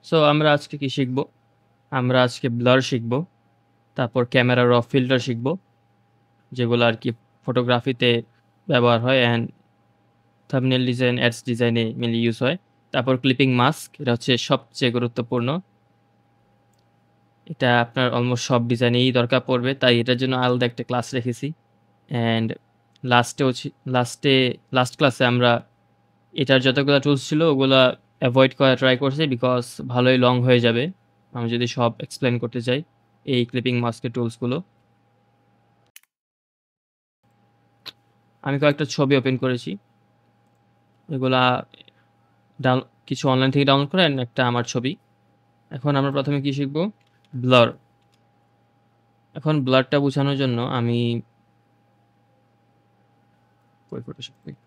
So আমরা আজকে কি শিখব? আমরা আজকে ব্লার শিখব। তারপর ক্যামেরা র ফিল্টার শিখব। যেগুলো আর কি ফটোগ্রাফিতে ব্যবহার হয় অ্যান্ড থাম্বনেল ডিজাইন, অ্যাডস ডিজাইনে মেইনলি ইউজ হয়। তারপর ক্লিপিং মাস্ক, এটা হচ্ছে সবচেয়ে গুরুত্বপূর্ণ। এটা আপনার অলমোস্ট সব ডিজাইনেই দরকার পড়বে। তাই এটার জন্য আলাদা একটা ক্লাস রেখেছি। অ্যান্ড লাস্টে হচ্ছে লাস্টে লাস্ট ক্লাসে আমরা এটার যতগুলা টুলস ছিল ওগুলা এভয়েড করার ট্রাই করছি বিকজ ভালোই লং হয়ে যাবে। আমি যদি সব এক্সপ্লেইন করতে চাই এই ক্লিপিং মাস্কের টুলসগুলো। আমি কয়েকটা ছবি ওপেন করেছি। এগুলা কিছু অনলাইন থেকে ডাউনলোড করে একটা আমার ছবি। এখন আমরা প্রথমে কি শিখব? ব্লার। এখন ব্লারটা বোঝানোর জন্য আমি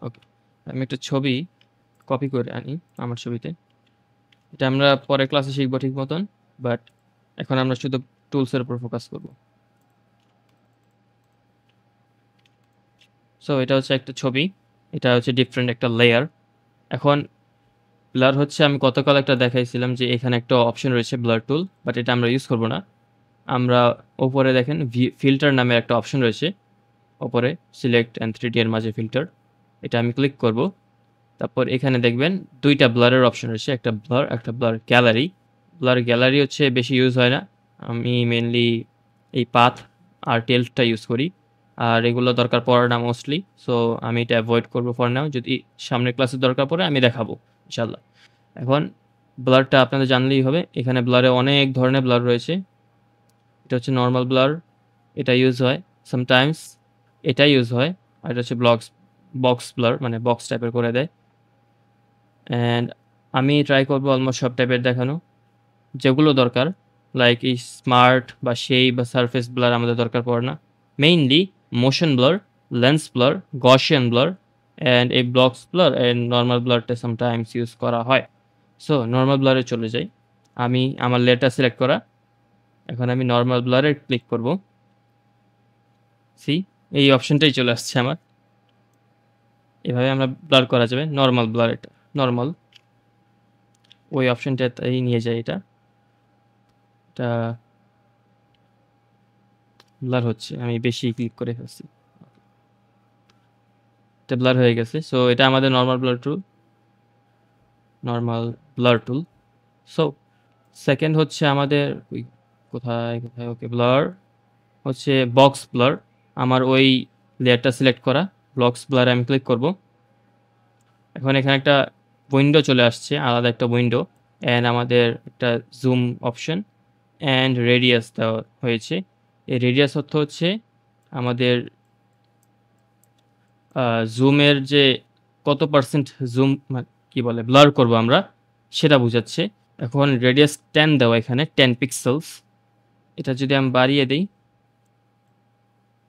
ওকে, আমি একটা ছবি কপি করে আনি আমার ছবিতে। এটা আমরা পরের ক্লাসে শিখবো ঠিক মতন, বাট এখন আমরা শুধু টুলসের উপর ফোকাস করব। সো এটা হচ্ছে একটা ছবি, এটা হচ্ছে ডিফারেন্ট একটা লেয়ার। এখন ব্লার হচ্ছে আমি গতকাল একটা দেখাইছিলাম যে এখানে একটা অপশন রয়েছে ব্লার টুল, বাট এটা আমরা ইউজ করব না। আমরা ওপরে দেখেন ফিল্টার নামে একটা অপশন রয়েছে ওপরে, সিলেক্ট অ্যান্ড 3D এর মাঝে ফিল্টার। এটা আমি ক্লিক করব। তারপর এখানে দেখবেন দুইটা ব্লারের অপশন রয়েছে, একটা ব্লার একটা ব্লার গ্যালারি। ব্লার গ্যালারি হচ্ছে বেশি ইউজ হয় না, আমি মেনলি এই পাথ আর টেলটা ইউজ করি, আর এগুলো দরকার পড়ে না মোস্টলি। সো আমি এটা অ্যাভয়েড করবো ফর নাও, যদি সামনের ক্লাসে দরকার পড়ে আমি দেখাবো ইনশাল্লাহ। এখন ব্লারটা আপনাদের জানলেই হবে, এখানে ব্লারে অনেক ধরনের ব্লার রয়েছে। এটা হচ্ছে নর্মাল ব্লার, এটা ইউজ হয় সামটাইমস, এটা ইউজ হয়। আর এটা হচ্ছে বক্স ব্লার, মানে বক্স টাইপের করে দেয়। অ্যান্ড আমি ট্রাই করবো অলমোস্ট সব টাইপের দেখানো যেগুলো দরকার, লাইক এই স্মার্ট বা সেই বা সারফেস ব্লার আমাদের দরকার পড়ে না। Mainly motion blur, lens blur, Gaussian blur and এই ব্লকস ব্লার অ্যান্ড নর্মাল ব্লারটা সামটাইমস ইউজ করা হয়। সো নর্মাল ব্লারে চলে যাই। আমি আমার লেয়ারটা সিলেক্ট করা, এখন আমি নর্মাল ব্লারে ক্লিক করব। সি, এই অপশনটাই চলে আসছে আমার। এভাবে আমরা ব্লার করা যাবে নর্মাল ব্লার, এটা নর্মাল ওই অপশনটাতেই নিয়ে যায়। এটা ব্লার হচ্ছে, আমি বেশি ক্লিক করে ফেলছি, এটা ব্লার হয়ে গেছে। সো এটা আমাদের নর্মাল ব্লার টুল। সো সেকেন্ড হচ্ছে আমাদের কোথায় কোথায়, ওকে, ব্লার হচ্ছে বক্স ব্লার। আমার ওই লেয়ারটা সিলেক্ট করা, বক্স ব্লারে আমি ক্লিক করব। এখন এখানে একটা উইন্ডো চলে আসছে, আলাদা একটা উইন্ডো, অ্যান্ড আমাদের একটা জুম অপশন অ্যান্ড রেডিয়াস দেওয়া হয়েছে। এই রেডিয়াস অর্থ হচ্ছে আমাদের জুমের যে কত পার্সেন্ট জুম কি বলে ব্লার করব আমরা, সেটা বোঝাচ্ছে। এখন রেডিয়াস 10 দেওয়া, এখানে 10 পিক্সেলস। এটা যদি আমি বাড়িয়ে দিই,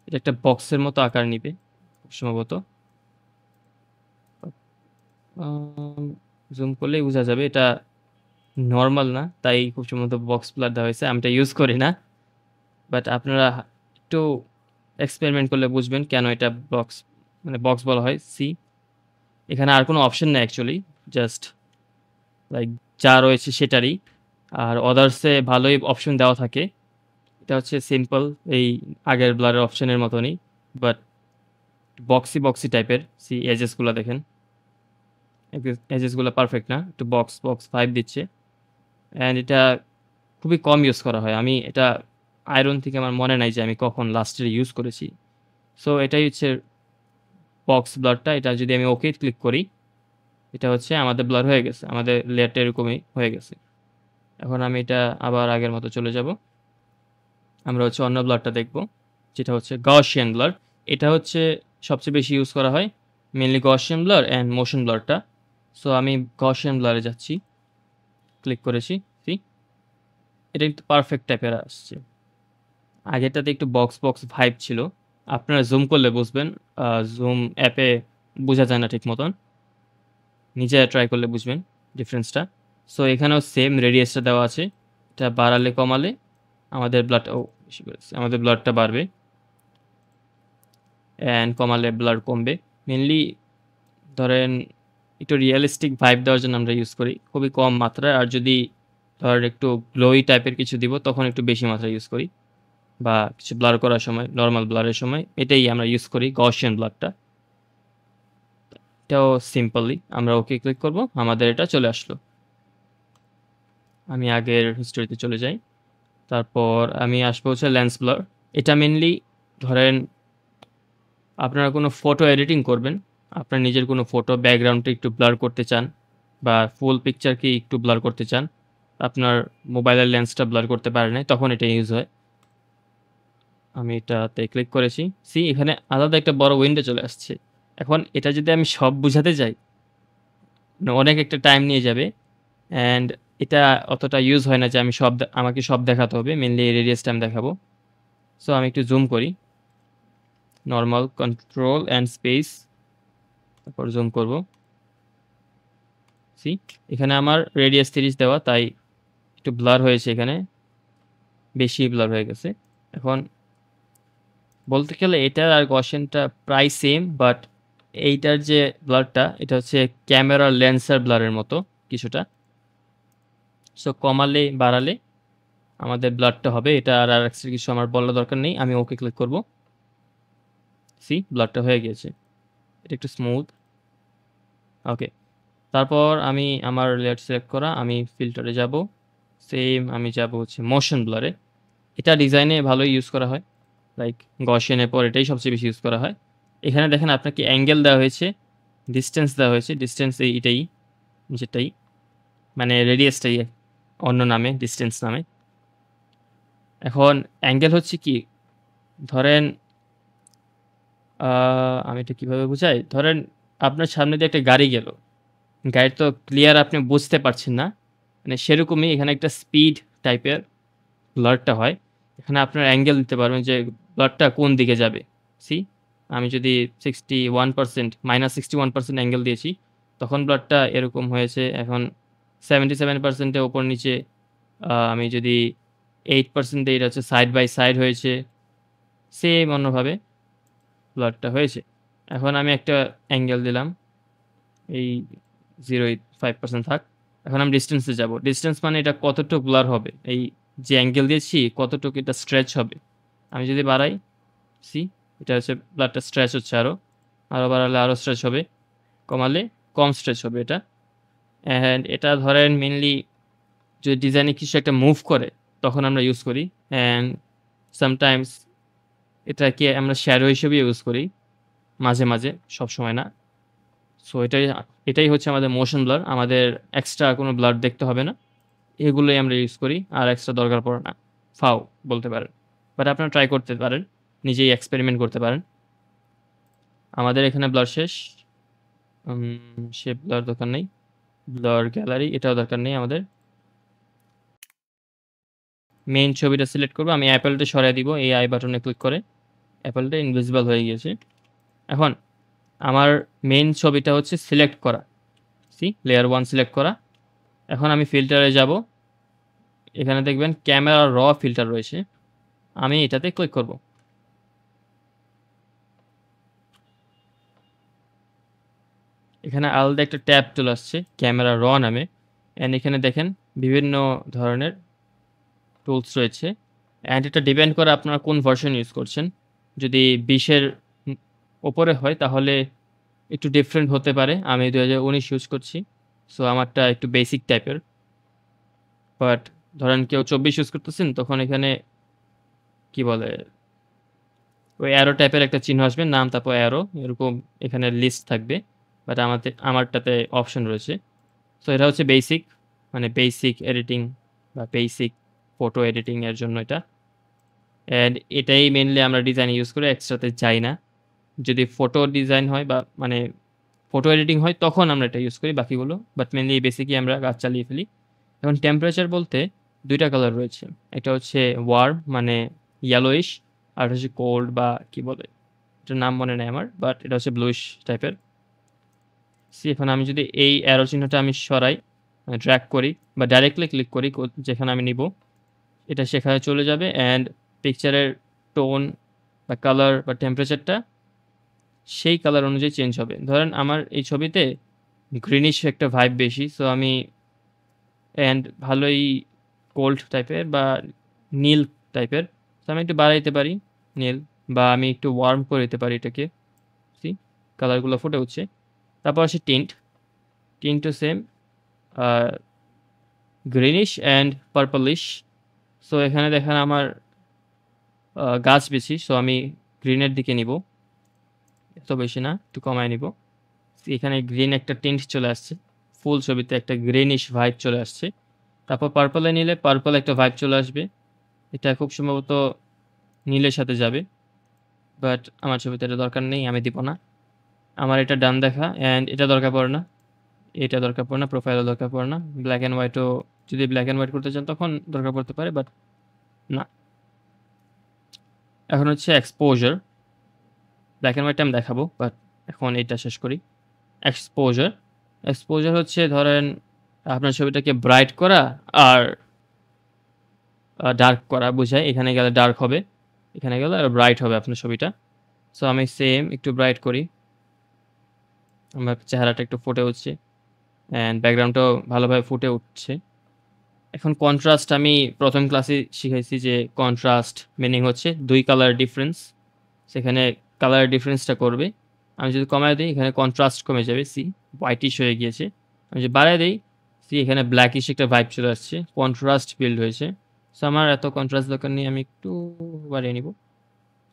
এটা একটা বক্সের মতো আকার নিবে খুব সম্ভবত। জুম করলেই বোঝা যাবে এটা নর্মাল না, তাই খুব সম্ভবত বক্স ব্লার দেওয়া হয়েছে। আমি এটা ইউজ করি না, বাট আপনারা একটু এক্সপেরিমেন্ট করলে বুঝবেন কেন এটা বক্স বলা হয়। সি, এখানে আর কোনো অপশন নেই অ্যাকচুয়ালি, জাস্ট লাইক যা রয়েছে সেটারই। আর আদার্সে ভালোই অপশন দেওয়া থাকে। এটা হচ্ছে সিম্পল এই আগের ব্লারের অপশনের মতনই, বাট বক্সি টাইপের। সি, এজেসগুলো দেখেন, এজেসগুলো পারফেক্ট না, একটু বক্স বক্স ভাইব দিচ্ছে। অ্যান্ড এটা খুবই কম ইউজ করা হয়, আমি এটা আয়রন থেকে আমার মনে নাই যে আমি কখন লাস্টের ইউজ করেছি। সো এটাই হচ্ছে বক্স ব্লারটা। এটা যদি আমি ওকে ক্লিক করি, এটা হচ্ছে আমাদের ব্লার হয়ে গেছে, আমাদের লেয়ারটা এরকমই হয়ে গেছে। এখন আমি এটা আবার আগের মতো চলে যাব। আমরা হচ্ছে অন্য ব্লারটা দেখব, যেটা হচ্ছে গসিয়ান ব্লার। এটা হচ্ছে সবচেয়ে বেশি ইউজ করা হয়, mainly Gaussian blur and motion ব্লারটা। সো আমি গসিয়ান ব্লারে যাচ্ছি, ক্লিক করেছি। সি, এটা একটু পারফেক্ট টাইপের আসছে। আগেরটাতে একটু বক্স বক্স ভাইব ছিল, আপনারা জুম করলে বুঝবেন। জুম অ্যাপে বোঝা যায় না ঠিক মতন, নিজে ট্রাই করলে বুঝবেন ডিফারেন্সটা। সো এখানেও সেম রেডিয়াসটা দেওয়া আছে, এটা বাড়ালে কমালে আমাদের আমাদের ব্লাডটা বাড়বে, অ্যান্ড কমালে ব্লাড কমবে। মেনলি ধরেন একটু রিয়েলিস্টিক ভাইব দেওয়ার জন্য আমরা ইউজ করি খুবই কম মাত্রায়। আর যদি ধরেন একটু গ্লোই টাইপের কিছু দিব, তখন একটু বেশি মাত্রা ইউজ করি, বা কিছু ব্লার করার সময়, নরমাল ব্লারের সময় এটাই আমরা ইউজ করি, গসিয়ান ব্লারটা। এটাও সিম্পলি আমরা ওকে ক্লিক করব, আমাদের এটা চলে আসলো। আমি আগের হিস্টোরিতে চলে যাই। তারপর আমি আসবো হচ্ছে লেন্স ব্লার। এটা মেনলি ধরেন আপনারা কোনো ফটো এডিটিং করবেন, আপনার নিজের কোনো ফটো ব্যাকগ্রাউন্ডটা একটু ব্লার করতে চান, বা ফুল পিকচারকে একটু ব্লার করতে চান, আপনার মোবাইলের লেন্সটা ব্লার করতে পারে না, তখন এটা ইউজ হয়। আমি এটাতে ক্লিক করেছি, সি এখানে আলাদা একটা বড় উইন্ডো চলে আসছে। এখন এটা যদি আমি সব বুঝাতে যাই, অনেক একটা টাইম নিয়ে যাবে, অ্যান্ড এটা অতটা ইউজ হয় না যে আমি আমাকে সব দেখাতে হবে, মেনলি রেডিয়াস টাইম দেখাবো। সো আমি একটু জুম করি, নর্মাল কন্ট্রোল অ্যান্ড স্পেস, তারপর জুম করব। সি এখানে আমার রেডিয়াস 30 দেওয়া, তাই একটু ব্লার হয়েছে, এখানে বেশি ব্লার হয়ে গেছে। এখন বলতে গেলে এটা আর গসিয়ানটা প্রায় সেম, বাট এইটার যে ব্লারটা এটা হচ্ছে ক্যামেরার লেন্সের ব্লারের মতো কিছুটা। সো কমালে বাড়ালে আমাদের ব্লারটা হবে এটা, আর এক্সট্রা কিছু আমার বলার দরকার নেই। আমি ওকে ক্লিক করব, সি ব্লারটা হয়ে গিয়েছে, এটা একটু স্মুথ। ওকে, তারপর আমি আমার লেয়ার সিলেক্ট করা, আমি ফিল্টারে যাব, সেম আমি যাব হচ্ছে মোশন ব্লারে। এটা ডিজাইনে ভালোই ইউজ করা হয়, লাইক গসিয়ানের পর এটাই সবচেয়ে বেশি ইউজ করা হয়। এখানে দেখেন আপনাকে অ্যাঙ্গেল দেওয়া হয়েছে, ডিস্টেন্স দেওয়া হয়েছে, ডিস্টেন্স এইটাই, যেটাই মানে রেডিয়াসটাই অন্য নামে ডিস্টেন্স নামে। এখন অ্যাঙ্গেল হচ্ছে কি, ধরেন আমি এটা কিভাবে বুঝাই, ধরেন আপনার সামনে দিয়ে একটা গাড়ি গেল, গাড়ি তো ক্লিয়ার আপনি বুঝতে পারছেন না, মানে সেরকমই এখানে একটা স্পিড টাইপের ব্লারটা হয়। এখানে আপনার অ্যাঙ্গেল দিতে পারবেন যে ব্লারটা কোন দিকে যাবে। সি আমি যদি 61% -61% অ্যাঙ্গেল দিয়েছি, তখন ব্লারটা এরকম হয়েছে। এখন 77% ওপর নিচে, আমি যদি 8% দিই, এটা হচ্ছে সাইড বাই সাইড হয়েছে, সেম অন্যভাবে ব্লারটা হয়েছে। এখন আমি একটা অ্যাঙ্গেল দিলাম, এই 0.5% থাক। এখন আমি ডিসটেন্সে যাব, ডিসটেন্স মানে এটা কতটুক ব্লার হবে, এই যে অ্যাঙ্গেল দিয়েছি কতটুকু এটা স্ট্রেচ হবে। আমি যদি বাড়াই, সি এটা হচ্ছে ব্লারটা স্ট্রেচ হচ্ছে, আরও বাড়ালে আরও স্ট্রেচ হবে, কমালে কম স্ট্রেচ হবে এটা। অ্যান্ড এটা ধরেন মেনলি যদি ডিজাইনে কিছু একটা মুভ করে তখন আমরা ইউজ করি, অ্যান্ড সামটাইমস এটাকে আমরা শ্যাডো হিসেবে ইউজ করি মাঝে মাঝে, সবসময় না। সো এটাই হচ্ছে আমাদের মোশন ব্লার, আমাদের এক্সট্রা কোনো ব্লার দেখতে হবে না, এগুলোই আমরা ইউজ করি, আর এক্সট্রা দরকার পড়ে না, ফাও বলতে পারেন। বাট আপনারা ট্রাই করতে পারেন, নিজেই এক্সপেরিমেন্ট করতে পারেন। আমাদের এখানে ব্লার শেষ, শেপ ব্লার দরকার নেই, ব্লার গ্যালারি এটাও দরকার নেই আমাদের। মেইন ছবিটা সিলেক্ট করবো, আমি অ্যাপেলটা সরিয়ে দিব, এই আই বাটনে ক্লিক করে অ্যাপেলটা ইনভিজিবল হয়ে গিয়েছে। এখন আমার মেইন ছবিটা হচ্ছে সিলেক্ট করা, সি লেয়ার 1 সিলেক্ট করা। এখন আমি ফিল্টারে যাব, এখানে দেখবেন ক্যামেরা র ফিল্টার রয়েছে, আমি এটাতে ক্লিক করব। এখানে আলাদা একটা ট্যাব চলে আসছে ক্যামেরা র নামে, অ্যান্ড এখানে দেখেন বিভিন্ন ধরনের টুলস রয়েছে, অ্যান্ড এটা ডিপেন্ড করে আপনারা কোন ভার্সন ইউজ করছেন। যদি 20-এর ওপরে হয় তাহলে একটু ডিফারেন্ট হতে পারে, আমি 2019 ইউজ করছি, সো আমারটা একটু বেসিক টাইপের। বাট ধরেন কেউ 24 ইউজ করতেছেন, তখন এখানে কি বলে ওই অ্যারো টাইপের একটা চিহ্ন আসবে, নাম তারপর অ্যারো, এরকম এখানে লিস্ট থাকবে, বাট আমারটাতে অপশন রয়েছে। সো এটা হচ্ছে বেসিক, মানে বেসিক এডিটিং বা বেসিক ফটো এডিটিং এর জন্য এটা, অ্যান্ড এটাই মেনলি আমরা ডিজাইন ইউজ করে, এক্সট্রাতে যাই না। যদি ফটো ডিজাইন হয় বা মানে ফটো এডিটিং হয় তখন আমরা এটা ইউজ করি বাকিগুলো, বাট মেনলি বেসিকই আমরা কাজ চালিয়ে ফেলি। এখন টেম্পারেচার বলতে 2টা কালার রয়েছে, একটা হচ্ছে ওয়ার্ম মানে ইয়েলোইশ, আর হচ্ছে কোল্ড বা কি বলে, এটার নাম মনে নেই আমার, বাট এটা হচ্ছে ব্লুইশ টাইপের। সি এখন আমি যদি এই অ্যারো চিহ্নটা আমি সরাই, ড্র্যাগ করি বা ডাইরেক্টলি ক্লিক করি যেখানে আমি নিব, এটা সেখানে চলে যাবে, অ্যান্ড পিকচারের টোন বা কালার বা টেম্পারেচারটা সেই কালার অনুযায়ী চেঞ্জ হবে। ধরেন আমার এই ছবিতে গ্রিনিশ একটা ভাইব বেশি, সো আমি অ্যান্ড ভালোই কোল্ড টাইপের বা নীল টাইপের। তো আমি একটু বাড়াইতে পারি নীল, বা আমি একটু ওয়ার্ম করে দিতে পারি এটাকে। সি কালারগুলো ফুটে উঠছে। তারপর আসে টিন্ট। টিন্টও same greenish and purplish. So এখানে দেখেন আমার গাছ বেশি, সো আমি গ্রিনের দিকে নিব, এত বেশি না, একটু কমায় নিব। এখানে গ্রিন একটা টিন্ট চলে আসছে, ফুল ছবিতে একটা গ্রিনিশ ভাইব চলে আসছে। তারপর পার্পলে নিলে পার্পল একটা ভাইব চলে আসবে, এটা খুব সম্ভবত নীলের সাথে যাবে, বাট আমার ছবিতে এটা দরকার নেই, আমি দিব না। আমার এটা ডান দেখা, অ্যান্ড এটা দরকার পড়ে না, এটা দরকার পড়ে না, প্রোফাইলও দরকার পড়ে না। ব্ল্যাক অ্যান্ড হোয়াইটও যদি ব্ল্যাক অ্যান্ড হোয়াইট করতে চান তখন দরকার পড়তে পারে, বাট না। এখন হচ্ছে এক্সপোজার। ব্ল্যাক অ্যান্ড হোয়াইটটা আমি দেখাবো, বাট এখন এটা শেষ করি। এক্সপোজার। এক্সপোজার হচ্ছে ধরেন আপনার ছবিটাকে ব্রাইট করা আর ডার্ক করা বোঝায়। এখানে গেলে ডার্ক হবে, এখানে গেলে আর ব্রাইট হবে আপনার ছবিটা। সো আমি সেম একটু ব্রাইট করি, আমার চেহারাটা একটু ফুটে উঠছে অ্যান্ড ব্যাকগ্রাউন্ডটাও ভালোভাবে ফুটে উঠছে। এখন কন্ট্রাস্ট আমি প্রথম ক্লাসে শিখাইছি যে কন্ট্রাস্ট মিনিং হচ্ছে 2 কালার ডিফারেন্স, সেখানে কালার ডিফারেন্সটা করবে। আমি যদি কমায় দিই এখানে কন্ট্রাস্ট কমে যাবে, সি হোয়াইটিশ হয়ে গিয়েছে। আমি যদি বাড়ায় দিই, সি এখানে ব্ল্যাকিশ একটা ভাইব চলে আসছে, কন্ট্রাস্ট বিল্ড হয়েছে। সো আমার এত কন্ট্রাস্ট দরকার নেই, আমি একটু বাড়িয়ে নিব,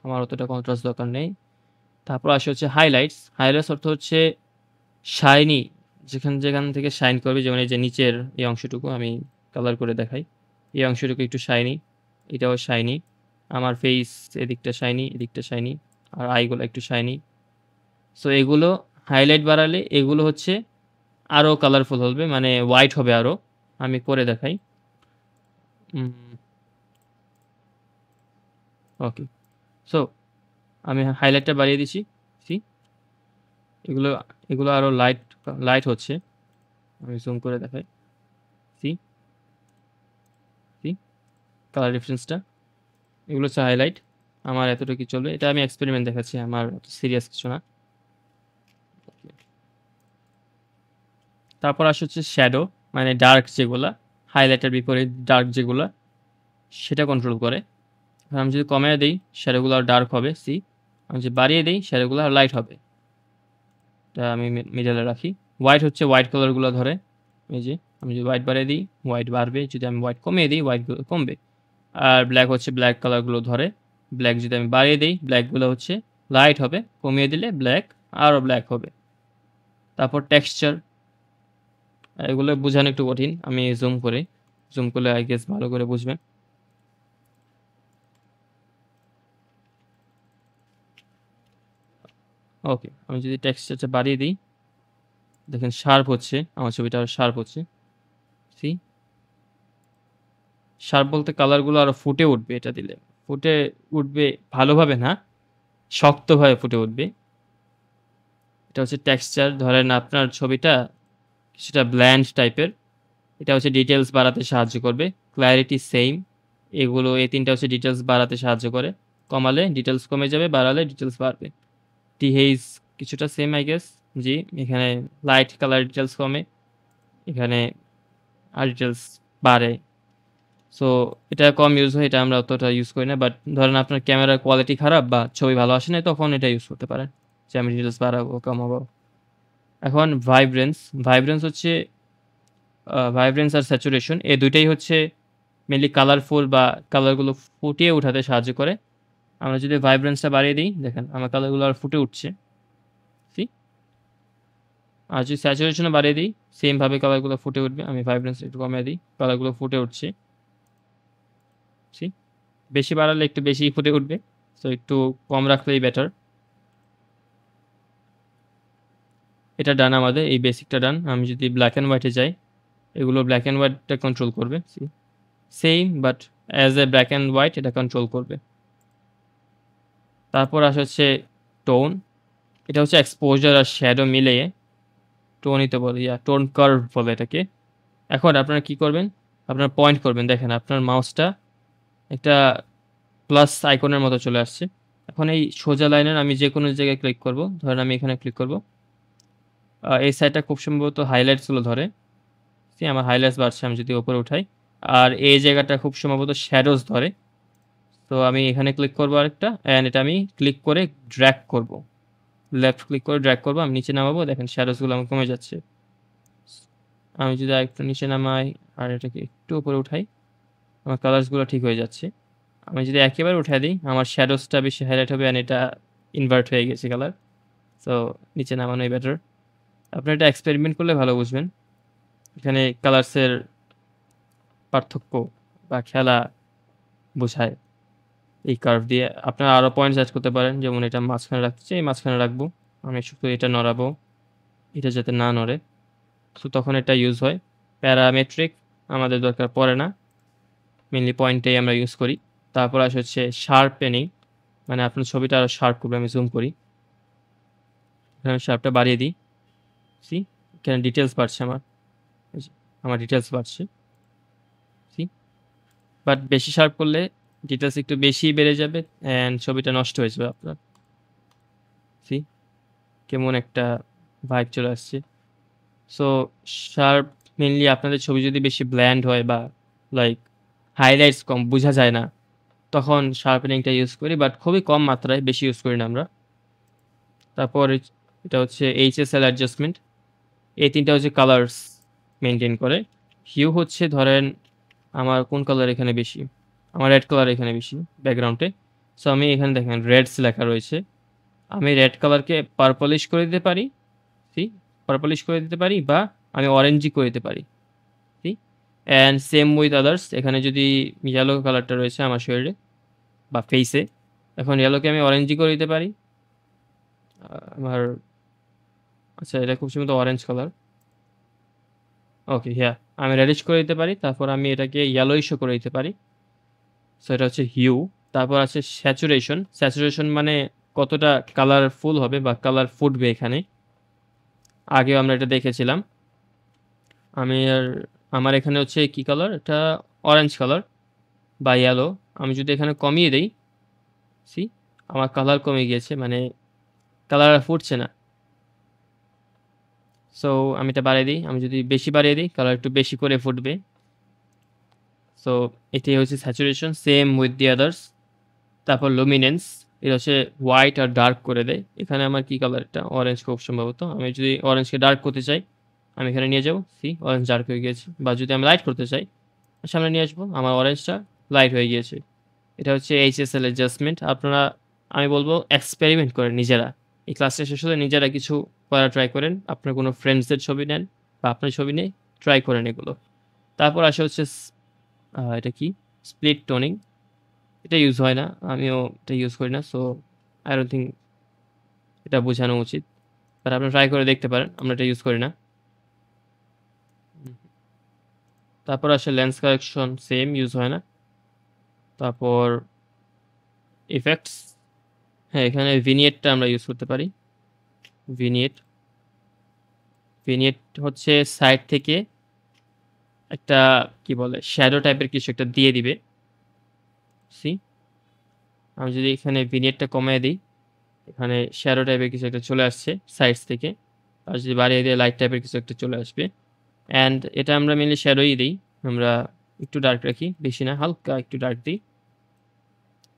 আমার অতটা কন্ট্রাস্ট দরকার নেই। তারপর আসে হচ্ছে হাইলাইটস। হাইলাইটস অর্থ হচ্ছে শাইনি, যেখান যেখান থেকে শাইন করবে, যেমন এই যে নিচের এই অংশটুকু আমি কালার করে দেখাই, এই অংশটুকু একটু শাইনি, এটাও শাইনি, আমার ফেস এদিকটা শাইনি, এদিকটা শাইনি, আর আইগুলো একটু শাইনি। সো এগুলো হাইলাইট বাড়ালে এগুলো হচ্ছে আরও কালারফুল হবে, মানে হোয়াইট হবে আরও। আমি করে দেখাই। ওকে, সো আমি হাইলাইটটা বাড়িয়ে দিচ্ছি, সি এগুলো এগুলো আরও লাইট লাইট হচ্ছে, আমি জুম করে দেখাই, সি সি কালার ডিফারেন্সটা। এগুলো হচ্ছে হাইলাইট, আমার এতটুকু চলবে, এটা আমি এক্সপেরিমেন্ট দেখাচ্ছি, আমার সিরিয়াস কিছু না। তারপর আসে হচ্ছে শ্যাডো, মানে ডার্ক যেগুলা, হাইলাইটের বিপরীত ডার্ক যেগুলা, সেটা কন্ট্রোল করে। আমি যদি কমিয়ে দিই শ্যাডোগুলো আর ডার্ক হবে, সি আমি যদি বাড়িয়ে দিই শ্যাডোগুলো আর লাইট হবে। এটা আমি মিডলে রাখি। হোয়াইট হচ্ছে হোয়াইট কালারগুলো ধরে, এই যে আমি যদি হোয়াইট বাড়িয়ে দিই হোয়াইট বাড়বে, যদি আমি হোয়াইট কমিয়ে দিই হোয়াইটগুলো কমবে। আর ব্ল্যাক হচ্ছে ব্ল্যাক কালারগুলো ধরে, ব্ল্যাক যদি আমি বাড়িয়ে দিই ব্ল্যাকগুলো হচ্ছে লাইট হবে, কমিয়ে দিলে ব্ল্যাক আরও ব্ল্যাক হবে। তারপর টেক্সচার, এগুলো বোঝানো একটু কঠিন, আমি জুম করি, জুম করলে আই গেস ভালো করে বুঝবেন। ওকে, আমি যদি টেক্সচারটা বাড়িয়ে দিই দেখেন শার্প হচ্ছে, আমার ছবিটা আরও শার্প হচ্ছে, সি শার্প বলতে কালারগুলো আরও ফুটে উঠবে, এটা দিলে ফুটে উঠবে, ভালোভাবে না, শক্তভাবে ফুটে উঠবে। এটা হচ্ছে টেক্সচার। ধরেন আপনার ছবিটা কিছুটা ব্ল্যান্ড টাইপের, এটা হচ্ছে ডিটেলস বাড়াতে সাহায্য করবে। ক্ল্যারিটি সেম, এগুলো এই তিনটা হচ্ছে ডিটেলস বাড়াতে সাহায্য করে, কমালে ডিটেলস কমে যাবে, বাড়ালে ডিটেলস বাড়বে। টিহেইজ কিছুটা সেম আই গেস, জি এখানে লাইট কালার ডিটেলস কমে, এখানে আর ডিটেলস বাড়ে। সো এটা কম ইউজ হয়, এটা আমরা অতটা ইউজ করি না, বাট ধরেন আপনার ক্যামেরার কোয়ালিটি খারাপ বা ছবি ভালো আসে না, তখন এটা ইউজ করতে পারেন যে আমি ডিটেলস বাড়াবো কমাবো। এখন ভাইব্রেন্স। ভাইব্রেন্স হচ্ছে ভাইব্রেন্স আর স্যাচুরেশন, এই দুইটাই হচ্ছে মেনলি কালারফুল বা কালারগুলো ফুটিয়ে উঠাতে সাহায্য করে। আমরা যদি ভাইব্রেন্সটা বাড়িয়ে দিই দেখেন আমার কালারগুলো আর ফুটে উঠছে, সি আর যদি স্যাচুরেশনও বাড়িয়ে দিই সেমভাবে কালারগুলো ফুটে উঠবে। আমি ভাইব্রেন্স একটু কমিয়ে দিই, কালারগুলো ফুটে উঠছে, সি বেশি বাড়ালে একটু বেশি ফুটে উঠবে, সো একটু কম রাখলেই বেটার। এটা ডান, আমাদের এই বেসিকটা ডান। আমি যদি ব্ল্যাক অ্যান্ড হোয়াইটে যাই, এগুলো ব্ল্যাক অ্যান্ড হোয়াইটটা কন্ট্রোল করবে, see same but as a black and white এটা কন্ট্রোল করবে। তারপর আসে হচ্ছে টোন, এটা হচ্ছে এক্সপোজার আর শ্যাডো মিলিয়ে টোনই তো বলে, টোন কার্ভ বলে এটাকে। এখন আপনারা কি করবেন, আপনারা পয়েন্ট করবেন, দেখেন আপনার মাউসটা একটা প্লাস আইকনের মতো চলে আসছে। এখন এই সোজা লাইনের আমি যে কোনো জায়গায় ক্লিক করব, ধরেন আমি এখানে ক্লিক করব, এই সাইডটা খুব সম্ভবত হাইলাইটসগুলো ধরে, আমার হাইলাইটস বাড়ছে আমি যদি উপরে উঠাই। আর এই জায়গাটা খুব সম্ভবত শ্যাডোজ ধরে। তো আমি এখানে ক্লিক করব আরেকটা অ্যান্ড এটা আমি ক্লিক করে ড্র্যাগ করব। লেফট ক্লিক করে ড্র্যাগ করব। আমি নিচে নামাবো, দেখেন শ্যাডোজগুলো আমার কমে যাচ্ছে। আমি যদি আরেকটু নিচে নামাই আর এটাকে একটু উপরে উঠাই, আমার কালার্সগুলো ঠিক হয়ে যাচ্ছে। আমি যদি একেবারে উঠাই দিই, আমার শ্যাডোজটা বেশি হাইলাইট হবে অ্যান্ড এটা ইনভার্ট হয়ে গেছে কালার। সো নিচে নামানোই বেটার। আপনারা এটা এক্সপেরিমেন্ট করলে ভালো বুঝবেন। এখানে কালার্সের পার্থক্য বা খেলা বোঝায় এই কার্ভ দিয়ে। আপনারা আরও পয়েন্টস অ্যাড করতে পারেন, যেমন এটা মাঝখানে রাখতে চাই, মাঝখানে রাখবো। আমি শুধু এটা নড়াবো, এটা যাতে না নড়ে। সো তখন এটা ইউজ হয়। প্যারামেট্রিক আমাদের দরকার পড়ে না, মেনলি পয়েন্টেই আমরা ইউজ করি। তারপর আসে হচ্ছে শার্পেনিং, মানে আপনার ছবিটা আরও শার্প করবে। আমি জুম করি, এখানে শার্পটা বাড়িয়ে দিই। সি এখানে ডিটেলস বাড়ছে আমার ডিটেলস বাড়ছে। সি বাট বেশি শার্প করলে ডিটেলস একটু বেশি বেড়ে যাবে অ্যান্ড ছবিটা নষ্ট হয়ে যাবে আপনার। সি কেমন একটা ভাইব চলে আসছে। সো শার্প মেনলি আপনাদের ছবি যদি বেশি ব্ল্যান্ড হয় বা লাইক হাইলাইটস কম বোঝা যায় না, তখন শার্পেনিংটা ইউজ করি, বাট খুবই কম মাত্রায়, বেশি ইউজ করি না আমরা। তারপর এটা হচ্ছে HSL অ্যাডজাস্টমেন্ট। এই তিনটা হচ্ছে কালার্স মেনটেন করে। হিউ হচ্ছে ধরেন আমার কোন কালার এখানে বেশি, আমার রেড কালার এখানে বেশি ব্যাকগ্রাউন্ডে। সো আমি এখানে দেখেন রেডস লেখা রয়েছে, আমি রেড কালারকে পার্পলিশ করে দিতে পারি। সি পার্পলিশ করে দিতে পারি বা আমি অরেঞ্জি করে দিতে পারি। See and same with others. এখানে যদি ইয়েলো কালারটা রয়েছে আমার শরীরে বা ফেসে, এখন ইয়েলোকে আমি অরেঞ্জি করে দিতে পারি। আমার আচ্ছা এটা খুব সম্ভবত অরেঞ্জ কালার। ওকে হ্যাঁ, আমি রেডিশ করে দিতে পারি, তারপর আমি এটাকে ইয়েলোইশও করে দিতে পারি। সো এটা হচ্ছে হিউ। তারপর আছে স্যাচুরেশন। স্যাচুরেশন মানে কতটা কালারফুল হবে বা কালার ফুটবে এখানে। আগেও আমরা এটা দেখেছিলাম। আমার এখানে হচ্ছে কি কালার, এটা অরেঞ্জ কালার বা ইয়েলো। আমি যদি এখানে কমিয়ে দেই, সি আমার কালার কমে গিয়েছে, মানে কালার আর ফুটছে না। সো আমি এটা বাড়িয়ে দিই, আমি যদি বেশি বাড়িয়ে দিই কালার একটু বেশি করে ফুটবে। সো এটাই হচ্ছে saturation, same with the others. তারপর লুমিনেন্স, এটা হচ্ছে হোয়াইট আর ডার্ক করে দেয়। এখানে আমার কি কালার, এটা অরেঞ্জ খুব সম্ভবত। আমি যদি অরেঞ্জকে ডার্ক করতে চাই, আমি এখানে নিয়ে যাবো, সি অরেঞ্জ ডার্ক হয়ে গিয়েছে। বা যদি আমি লাইট করতে চাই, সামনে নিয়ে আসবো, আমার অরেঞ্জটা লাইট হয়ে গিয়েছে। এটা হচ্ছে HSL অ্যাডজাস্টমেন্ট। আপনারা আমি বলবো এক্সপেরিমেন্ট করেন নিজেরা। এই ক্লাসটা শেষ হলে নিজেরা কিছু করা ট্রাই করেন। আপনার কোনো ফ্রেন্ডসদের ছবি নেন বা আপনার ছবি নিয়ে ট্রাই করেন এগুলো। তারপর আসে হচ্ছে এটা কি স্প্লিট টোনিং। এটা ইউজ হয় না, আমিও এটা ইউজ করি না। সো আই ডোন্ট থিঙ্ক এটা বোঝানো উচিত, বাট আপনারা ট্রাই করে দেখতে পারেন। আমরা এটা ইউজ করি না। তারপর আসে লেন্স কারেকশন, সেম ইউজ হয় না। তারপর ইফেক্টস, হ্যাঁ এখানে ভিনিয়েটটা আমরা ইউজ করতে পারি। ভিনিয়েট ভিনিয়েট হচ্ছে সাইড থেকে একটা কি বলে শ্যাডো টাইপের কিছু একটা দিয়ে দিবে। সি আমি যদি এখানে ভিনিয়েটটা কমিয়ে দিই, এখানে শ্যাডো টাইপের কিছু একটা চলে আসছে সাইডস থেকে। আর যদি বাড়িয়ে দিয়ে লাইট টাইপের কিছু একটা চলে আসবে। অ্যান্ড এটা আমরা মেনলি শ্যাডোই দিই। আমরা একটু ডার্ক রাখি, বেশি না, হালকা একটু ডার্ক দিই,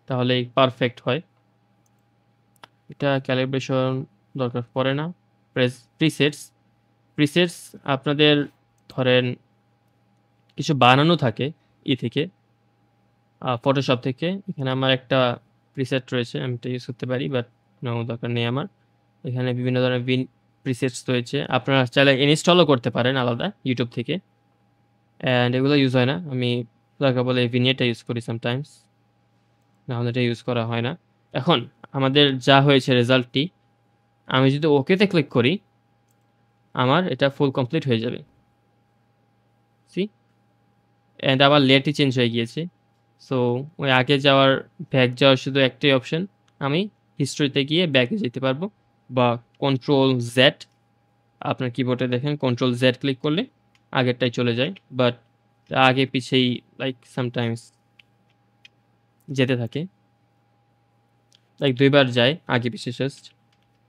তাহলেই পারফেক্ট হয়। এটা ক্যালিব্রেশন দরকার পড়ে না। প্রিসেটস প্রিসেটস আপনাদের ধরেন কিছু বানানো থাকে থেকে ফটোশপ থেকে। এখানে আমার একটা প্রিসেট রয়েছে, আমি এটা ইউজ করতে পারি, বাট দরকার নেই আমার। এখানে বিভিন্ন ধরনের প্রিসেটস রয়েছে, আপনারা চাইলে ইনস্টলও করতে পারেন আলাদা ইউটিউব থেকে। অ্যান্ড এগুলো ইউজ হয় না, আমি দরকার বলে ভিনিয়েটটা ইউজ করি সামটাইমস, নাহলে এটা ইউজ করা হয় না। এখন আমাদের যা হয়েছে রেজাল্টটি, আমি যদি ওকেতে ক্লিক করি, আমার এটা ফুল কমপ্লিট হয়ে যাবে। সি অ্যান্ড আবার লেয়ারটি চেঞ্জ হয়ে গিয়েছে। সো ওই আগে যাওয়ার ব্যাক যাওয়ার শুধু একটাই অপশন, আমি হিস্ট্রিতে গিয়ে ব্যাকে যেতে পারবো বা কন্ট্রোল জেড, আপনার কিবোর্ডে দেখেন কন্ট্রোল জেড ক্লিক করলে আগেরটাই চলে যায়। বাট আগে পিছেই লাইক সামটাইমস যেতে থাকে, লাইক দুইবার যায় আগে পিছে জাস্ট,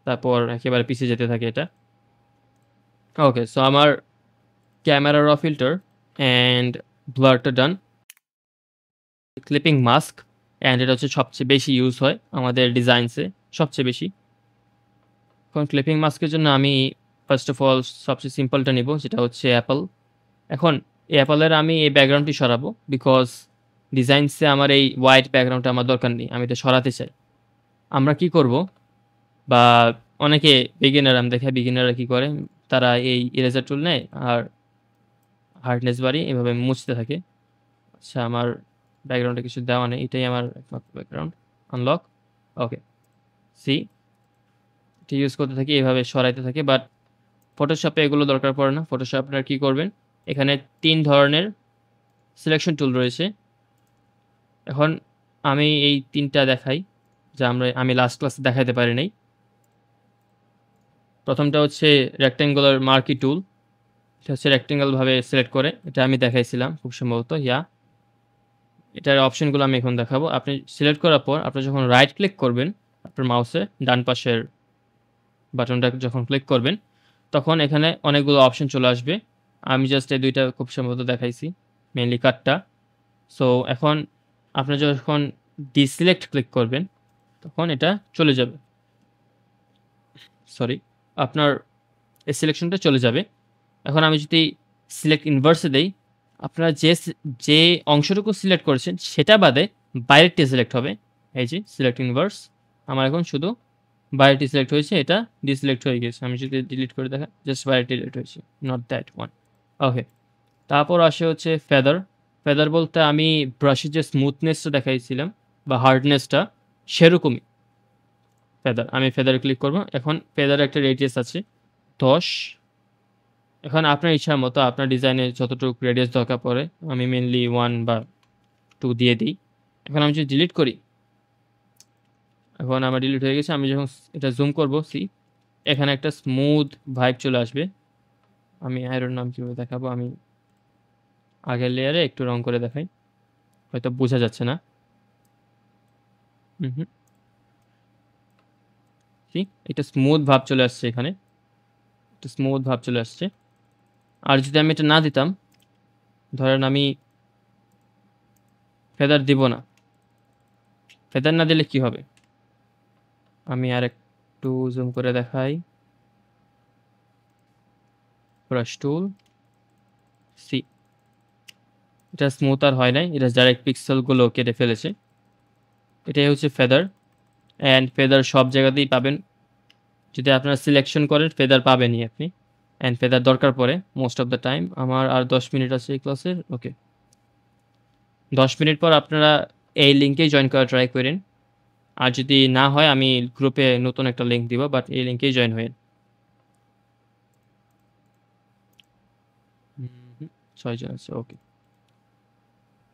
তারপর একেবারে পিছিয়ে যেতে থাকে এটা। ওকে সো আমার ক্যামেরা র ফিল্টার অ্যান্ড ব্লারটা ডান। ক্লিপিং মাস্ক অ্যান্ড এটা হচ্ছে সবচেয়ে বেশি ইউজ হয় আমাদের ডিজাইনসে, সবচেয়ে বেশি। এখন ক্লিপিং মাস্কের জন্য আমি ফার্স্ট অফ অল সবচেয়ে সিম্পলটা নিব, যেটা হচ্ছে অ্যাপল। এখন এই অ্যাপলের আমি এই ব্যাকগ্রাউন্ডটি সরাবো, বিকজ ডিজাইনসে আমার এই হোয়াইট ব্যাকগ্রাউন্ডটা আমার দরকার নেই, আমি এটা সরাতে চাই। আমরা কি করব, বা অনেকে বিগিনার, আমি দেখে বিগিনাররা কি করে, তারা এই ইরেজার টুল নেয় আর হার্ডনেস বাড়িয়ে এভাবে মুছতে থাকে। আচ্ছা, আমার ব্যাকগ্রাউন্ডে কিছু দেওয়া নেই, এটাই আমার একমাত্র ব্যাকগ্রাউন্ড। আনলক, ওকে, সি, এটা ইউজ করতে থাকি, এভাবে সরাইতে থাকি। বাট ফটোশপে এগুলো দরকার পড়ে না। ফটোশপ আপনারা কী করবেন, এখানে 3 ধরনের সিলেকশন টুল রয়েছে। এখন আমি এই 3টা দেখাই, যা আমি লাস্ট ক্লাসে দেখাইতে পারি নাই। প্রথমটা হচ্ছে রেক্ট্যাঙ্গুলার মার্কি টুল। এটা হচ্ছে রেক্ট্যাঙ্গেলভাবে সিলেক্ট করে, এটা আমি দেখাইছিলাম খুব সম্ভবত, এটার অপশনগুলো আমি এখন দেখাবো। আপনি সিলেক্ট করার পর আপনি যখন রাইট ক্লিক করবেন আপনার মাউসে ডান পাশের বাটনটা যখন ক্লিক করবেন, তখন এখানে অনেকগুলো অপশন চলে আসবে। আমি জাস্ট এই 2টা খুব সম্ভবত দেখাইছি, মেইনলি কাটটা। সো এখন আপনি যখন ডিসিলেক্ট ক্লিক করবেন তখন এটা চলে যাবে, সরি, আপনার এই সিলেকশনটা চলে যাবে। এখন আমি যদি সিলেক্ট ইনভার্সে দেই, আপনারা যে অংশটুকু সিলেক্ট করেছেন সেটা বাদে বাইরেরটি সিলেক্ট হবে। এই যে সিলেক্ট ইনভার্স, আমার এখন শুধু বাইরেটি সিলেক্ট হয়েছে, এটা ডিসিলেক্ট হয়ে গেছে। আমি যদি ডিলিট করে দেখা, জাস্ট বাইরেটি ডিলিট হয়েছে, নট দ্যাট ওয়ান। ওকে, তারপর আসে হচ্ছে ফেদার। ফেদার বলতে আমি ব্রাশের যে স্মুথনেসটা দেখাইছিলাম বা হার্ডনেসটা, সেরকমই ফেদার। আমি ফেদারে ক্লিক করব। এখন ফেদার একটা রেডিয়াস আছে 10। এখন আপনার ইচ্ছার মতো আপনার ডিজাইনের যতটুকু রেডিয়াস দরকার পড়ে, আমি মেনলি 1 বা 2 দিয়ে দিই। এখন আমি যদি ডিলিট করি, এখন আমার ডিলিট হয়ে গেছে। আমি যখন এটা জুম করব, এখানে একটা স্মুথ ভাইব চলে আসবে। আমি আয়রন নাম কীভাবে দেখাবো, আমি আগের লেয়ারে একটু রং করে দেখাই, হয়তো বোঝা যাচ্ছে না। এটা স্মুথ ভাব চলে আসছে, এখানে একটা স্মুথ ভাব চলে আসছে। আর যদি আমি এটা না দিতাম, ধরেন আমি ফেদার দিব না, ফেদার না দিলে কি হবে, আমি আর একটু জুম করে দেখাই। ব্রাশ টুল, এটা স্মুথ আর হয় নাই, এটা ডাইরেক্ট পিক্সেলগুলো কেটে ফেলেছে। এটাই হচ্ছে ফেদার। অ্যান্ড ফেদার সব জায়গাতেই পাবেন, যদি আপনারা সিলেকশন করেন ফেদার পাবেনই আপনি। অ্যান্ড ফেদার দরকার পড়ে মোস্ট অফ দ্য টাইম। আমার আর 10 মিনিট আছে এই ক্লাসের। ওকে, 10 মিনিট পর আপনারা এই লিঙ্কেই জয়েন করা ট্রাই করেন। আর যদি না হয় আমি গ্রুপে নতুন একটা লিঙ্ক দিব, বাট এই লিঙ্কেই জয়েন হয়ে 6 জন আছে। ওকে,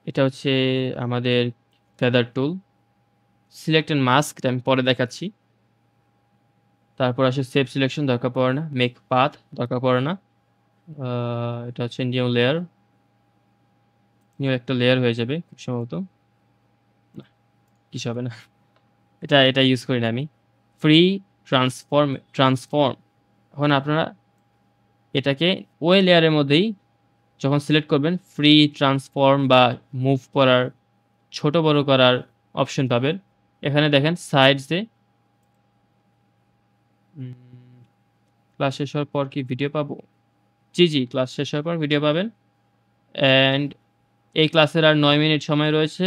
এটা হচ্ছে আমাদের feather tool. Select and mask, এটা আমি পরে দেখাচ্ছি। তারপর আসে সেভ সিলেকশন, দরকার পড়ে না। মেক পাথ, দরকার পড়ে না। এটা হচ্ছে নিউ লেয়ার, নিউ একটা লেয়ার হয়ে যাবে খুব সম্ভবত, না কিছু হবে না, এটা ইউজ করি না আমি। ফ্রি ট্রান্সফর্ম, এখন আপনারা এটাকে ওই লেয়ারের মধ্যেই যখন সিলেক্ট করবেন, ফ্রি ট্রান্সফর্ম বা মুভ করার, ছোট বড় করার অপশন পাবেন। এখানে দেখেন সাইডসে, ক্লাস শেষ হওয়ার পর কি ভিডিও পাবো? জি, ক্লাস শেষ হওয়ার পর ভিডিও পাবেন। অ্যান্ড এই ক্লাসের আর 9 মিনিট সময় রয়েছে।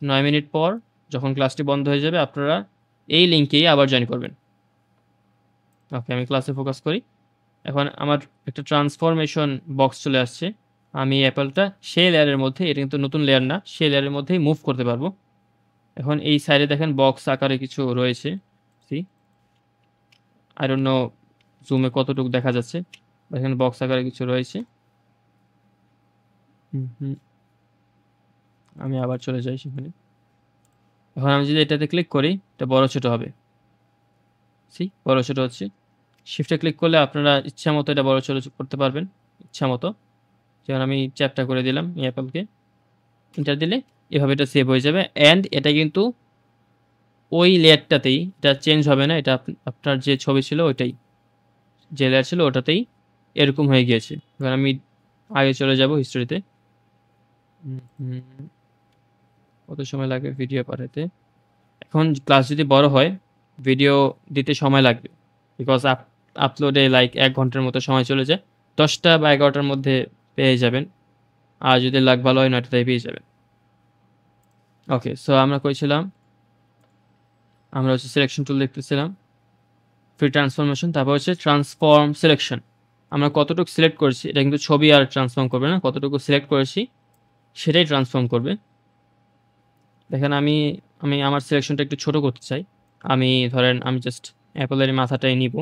9 মিনিট পর যখন ক্লাসটি বন্ধ হয়ে যাবে, আপনারা এই লিঙ্কেই আবার জয়েন করবেন। ওকে, আমি ক্লাসে ফোকাস করি। এখন আমার একটা ট্রান্সফরমেশন বক্স চলে আসছে। আমি অ্যাপলটা সেই লেয়ারের মধ্যে, এটা কিন্তু নতুন লেয়ার না, সেই লেয়ারের মধ্যেই মুভ করতে পারবো। এখন এই সাইডে দেখেন বক্স আকারে কিছু রয়েছে, আই ডোন্ট নো জুমে কতটুকু দেখা যাচ্ছে, এখানে বক্স আকারে কিছু রয়েছে। আমি আবার চলে যাই সেখানে। এখন আমি যদি এটাতে ক্লিক করি, এটা বড় ছোট হবে, বড় ছোট হচ্ছে। শিফটে ক্লিক করলে আপনারা ইচ্ছা মতো এটা বড় ছোট করতে পারবেন, ইচ্ছা মতো। যেমন আমি চ্যাপটা করে দিলাম অ্যাপলকে, এন্টার দিলে এভাবে এটা সেভ হয়ে যাবে। অ্যান্ড এটা কিন্তু ওই লেয়ারটাতেই, এটা চেঞ্জ হবে না, এটা আপনার যে ছবি ছিল ওইটাই, যে লেয়ার ছিল ওটাতেই এরকম হয়ে গিয়েছে। এবার আমি আগে চলে যাব হিস্ট্রিতে। কত সময় লাগবে ভিডিও পাঠাতে? এখন ক্লাস যদি বড় হয় ভিডিও দিতে সময় লাগবে, বিকজ আপলোডে লাইক 1 ঘন্টার মতো সময় চলে যায়। 10টা বা 11টার মধ্যে পেয়ে যাবেন, আর যদি লাক ভালো হয় 9টায় পেয়ে যাবেন। ওকে, সো আমরা কইছিলাম, আমরা হচ্ছে সিলেকশন টুল দেখতেছিলাম, ফ্রি ট্রান্সফরমেশন, তারপর হচ্ছে ট্রান্সফর্ম সিলেকশন। আমরা কতটুকু সিলেক্ট করেছি, এটা কিন্তু ছবি আর ট্রান্সফর্ম করবে না, কতটুকু সিলেক্ট করেছি সেটাই ট্রান্সফর্ম করবে। দেখেন আমি আমি আমার সিলেকশনটা একটু ছোট করতে চাই। আমি ধরেন আমি জাস্ট অ্যাপলের মাথাটাই নিব,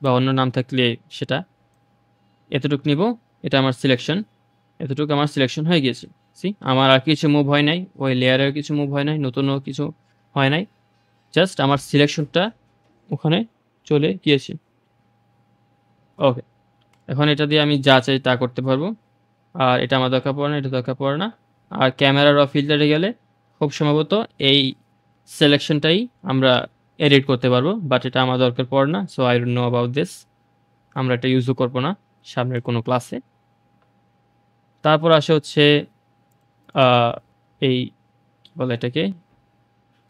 বা অন্য নাম থাকলে সেটা, এতটুকু নিব। এটা আমার সিলেকশন, এতটুকু আমার সিলেকশন হয়ে গিয়েছে। সি, আমার আর কিছু মুভ হয় নাই, ওই লেয়ারের কিছু মুভ হয় নাই, নতুনও কিছু হয় নাই, জাস্ট আমার সিলেকশনটা ওখানে চলে গিয়েছে। ওকে, এখন এটা দিয়ে আমি যা চাই তা করতে পারবো, আর এটা আমার দরকার পড়ে না, এটা দরকার পড়ে না। আর ক্যামেরা র ফিল্টারে গেলে খুব সম্ভবত এই সিলেকশনটাই আমরা এডিট করতে পারবো, বাট এটা আমার দরকার পড়ে না, so I don't know about this. আমরা এটা ইউজও করবো না সামনের কোনো ক্লাসে। তারপর আসে হচ্ছে এই কি বলে এটাকে,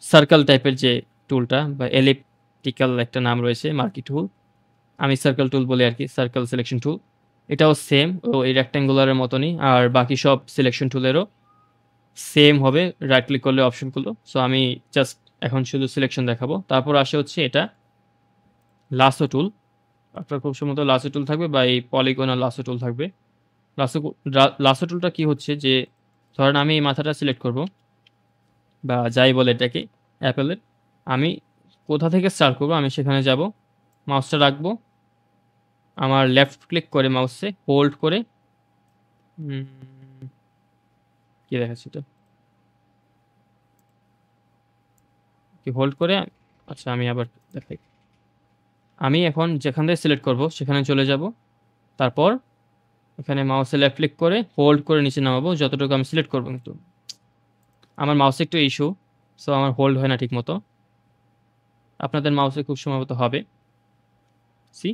সার্কেল টাইপের যে টুলটা, বা এলিপ্টিক্যাল একটা নাম রয়েছে মার্কি টুল, আমি সার্কেল টুল বলি আর কি, সার্কেল সিলেকশন টুল। এটাও সেম এই রেক্ট্যাঙ্গুলারের মতনই, আর বাকি সব সিলেকশন টুলেরও সেম হবে, রাইট ক্লিক করলে অপশনগুলো। সো আমি জাস্ট এখন শুধু সিলেকশন দেখাবো। তারপর আসে হচ্ছে এটা লাসো টুল, আপনার খুব সম্ভবত লাসো টুল থাকবে, বা এই পলিগনাল লাসো টুল থাকবে। লাসো লাসো টুলটা কি হচ্ছে, যে ধরেন আমি এই মাথাটা সিলেক্ট করব, বা যাই বলে এটাকে অ্যাপেলের, আমি কোথা থেকে স্টার্ট করব, আমি সেখানে যাব, মাউসটা রাখবো, আমার লেফট ক্লিক করে মাউসে হোল্ড করে, কি দেখাচ্ছি তো, কি হোল্ড করে, আচ্ছা আমি আবার দেখাই। আমি এখন যেখান থেকে সিলেক্ট করব সেখানে চলে যাব, তারপর এখানে মাউসে লেফট ক্লিক করে হোল্ড করে নিচে নামাবো যতটুকু আমি সিলেক্ট করবো। কিন্তু আমার মাউসে একটু ইস্যু, সো আমার হোল্ড হয় না ঠিক মতো, আপনাদের মাউসে খুব সম্ভবত হবে। সি,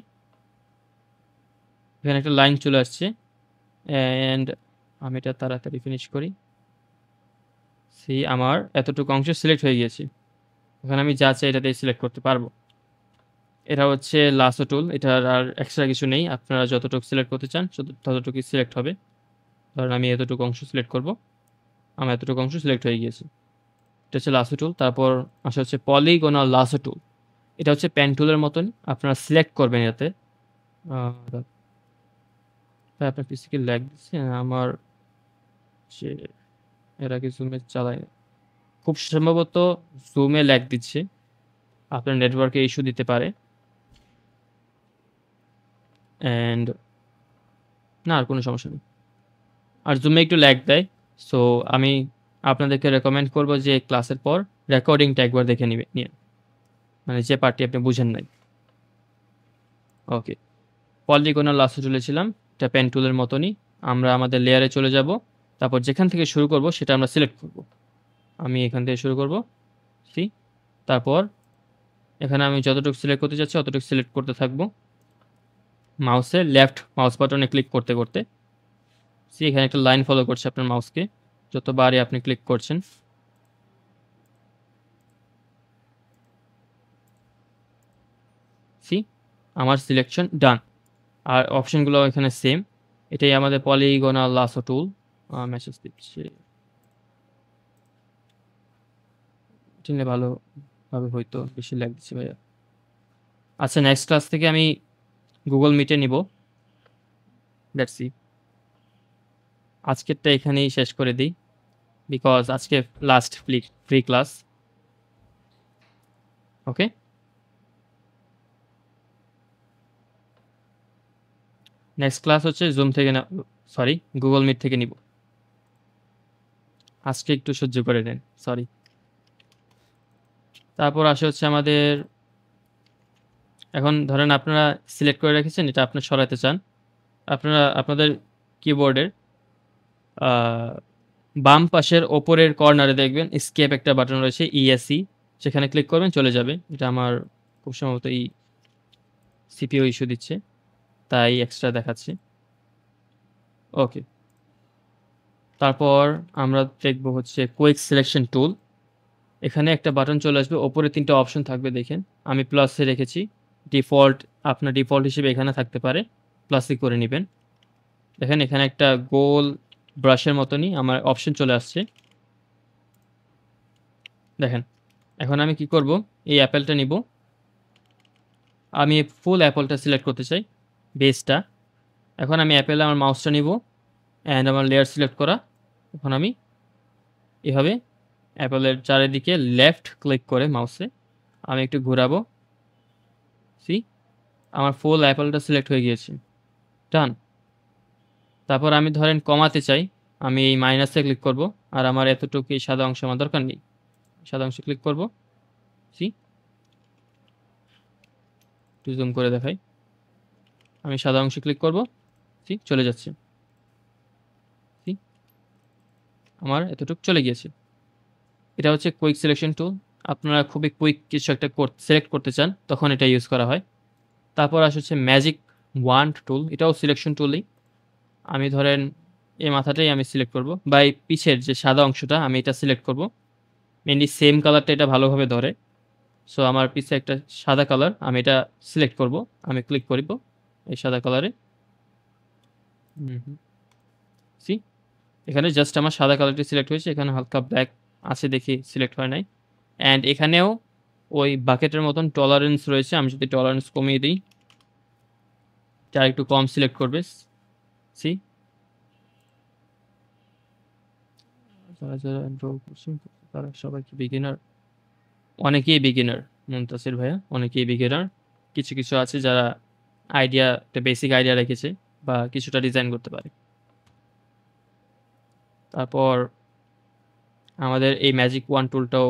এখানে একটা লাইন চলে আসছে, অ্যান্ড আমি এটা তাড়াতাড়ি ফিনিশ করি। সি, আমার এতটুকু অংশ সিলেক্ট হয়ে গিয়েছে, এখানে আমি যা চাই এটাতে সিলেক্ট করতে পারবো। এটা হচ্ছে লাসো টুল, এটার আর এক্সট্রা কিছু নেই, আপনারা যতটুকু সিলেক্ট করতে চান ততটুকুই সিলেক্ট হবে। ধরেন আমি এতটুকু অংশ সিলেক্ট করব, আমার এতটুকু অংশ সিলেক্ট হয়ে গিয়েছে। এটা হচ্ছে লাসো টুল। তারপর আসা হচ্ছে পলিগনাল লাসো টুল, এটা হচ্ছে পেন টুলের মতন, আপনারা সিলেক্ট করবেন এটাতে। আপনার পিসি কি ল্যাগ দিচ্ছে, আমার যে এর আগে জুমে চালায়, খুব সম্ভবত জুমে ল্যাগ দিচ্ছে, আপনার নেটওয়ার্কে ইস্যু দিতে পারে। অ্যান্ড না, আর কোনো সমস্যা নেই, আর জুমে একটু ল্যাগ দেয়। সো আমি আপনাদেরকে রেকমেন্ড করব যে ক্লাসের পর রেকর্ডিংটা একবার দেখে নিয়ে, মানে যে পার্টটি আপনি বুঝেন নাই। ওকে, পলিগনাল লাসো টুলে ছিলাম, এটা পেন টুলের মতনই। আমরা আমাদের লেয়ারে চলে যাব, তারপর যেখান থেকে শুরু করব সেটা আমরা সিলেক্ট করব। আমি এখান থেকে শুরু করব, সি, তারপর এখানে আমি যতটুকু সিলেক্ট করতে যাচ্ছি অতটুকু সিলেক্ট করতে থাকবো, মাউসে লেফট মাউস বাটনে ক্লিক করতে করতে। সি, এখানে একটা লাইন ফলো করছে আপনার মাউসকে, যতবারই আপনি ক্লিক করছেন। সি, আমার সিলেকশন ডান, আর অপশনগুলো এখানে সেম। এটাই আমাদের পলিগনাল লাসো টুল। মেসেজ দিচ্ছে, চিনলে ভালোভাবে হয়তো, বেশি ল্যাগ দিচ্ছে ভাইয়া। আচ্ছা, নেক্সট ক্লাস থেকে আমি গুগল মিটে নিব, লেটস সি। আজকেরটা এখানেই শেষ করে দিই, বিকজ আজকে লাস্ট ফ্রি ক্লাস। ওকে, নেক্সট ক্লাস হচ্ছে জুম থেকে না, সরি গুগল মিট থেকে নিব। আজকে একটু সহ্য করে নেন, সরি। তারপর আসে হচ্ছে আমাদের, এখন ধরেন আপনারা সিলেক্ট করে রেখেছেন, এটা আপনার সরাতে চান, আপনারা আপনাদের কিবোর্ডের বাম পাশের ওপরের কর্নারে দেখবেন স্কেপ একটা বাটন রয়েছে, ইএসসি, সেখানে ক্লিক করবেন, চলে যাবে। এটা আমার খুব সম্ভবত সিপিইউ ইস্যু দিচ্ছে, তাই এক্সট্রা দেখাচ্ছে। ওকে। তারপর আমরা দেখব হচ্ছে কুইক সিলেকশন টুল। এখানে একটা বাটন চলে আসবে, ওপরে ৩ টা অপশন থাকবে দেখেন। আমি প্লাসে রেখেছি। ডিফল্ট আপনার ডিফল্ট হিসেবে এখানে থাকতে পারে। প্লাসে করে নিবেন। দেখেন এখানে একটা গোল ব্রাশের মতনই আমার অপশন চলে আসছে। দেখেন। এখন আমি কি করব? এই অ্যাপেলটা নিব। আমি ফুল অ্যাপলটা সিলেক্ট করতে চাই, বেসটা। এখন আমি অ্যাপেলে আমার মাউসটা নিব অ্যান্ড আমার লেয়ার সিলেক্ট করা। এখন আমি এভাবে অ্যাপেলের চারিদিকে লেফট ক্লিক করে মাউসে আমি একটু ঘোরাবো। সি? আমার ফুল অ্যাপেলটা সিলেক্ট হয়ে গিয়েছে। ডান। তারপর আমি ধরেন কমাতে চাই। আমি এই মাইনাসে ক্লিক করব। আর আমার এতটুকু এই সাদা অংশ আমার দরকার নেই। সাদা অংশে ক্লিক করব। সি? একটু জুম করে দেখাই। আমি সাদা অংশে ক্লিক করব। সি? চলে যাচ্ছে। সি? আমার এতটুকু চলে গিয়েছে। এটা হচ্ছে কুইক সিলেকশন টুল। আপনারা খুবই কুইক কিছু একটা সিলেক্ট করতে চান, তখন এটা ইউজ করা হয়। তারপর আসছে ম্যাজিক ওয়ান্ড টুল। এটাও সিলেকশন টুলই। আমি ধরেন এই মাথাটাই আমি সিলেক্ট করব, বা এই পিছের যে সাদা অংশটা আমি এটা সিলেক্ট করব। মেইনলি সেম কালারটা এটা ভালোভাবে ধরে। সো আমার পিছে একটা সাদা কালার, আমি এটা সিলেক্ট করব। আমি ক্লিক করব এই সাদা কালারে। সি? এখানে জাস্ট আমার সাদা কালারটি সিলেক্ট হয়েছে। এখানে হালকা ব্ল্যাক আছে দেখে সিলেক্ট হয় নাই। অ্যান্ড এখানেও ওই বাকেটের মতন টলারেন্স রয়েছে। আমি যদি টলারেন্স কমিয়ে দিই, এটা আরেকটু কম সিলেক্ট করবে। সি? যারা যারা এনরোল করছেন তারা সবাই কি বিগিনার? অনেকেই বিগিনার মুনতাসির ভাইয়া, অনেকেই বিগিনার। কিছু কিছু আছে যারা আইডিয়া, একটা বেসিক আইডিয়া রেখেছে বা কিছুটা ডিজাইন করতে পারে। তারপর আমাদের এই ম্যাজিক ওয়ান টুলটাও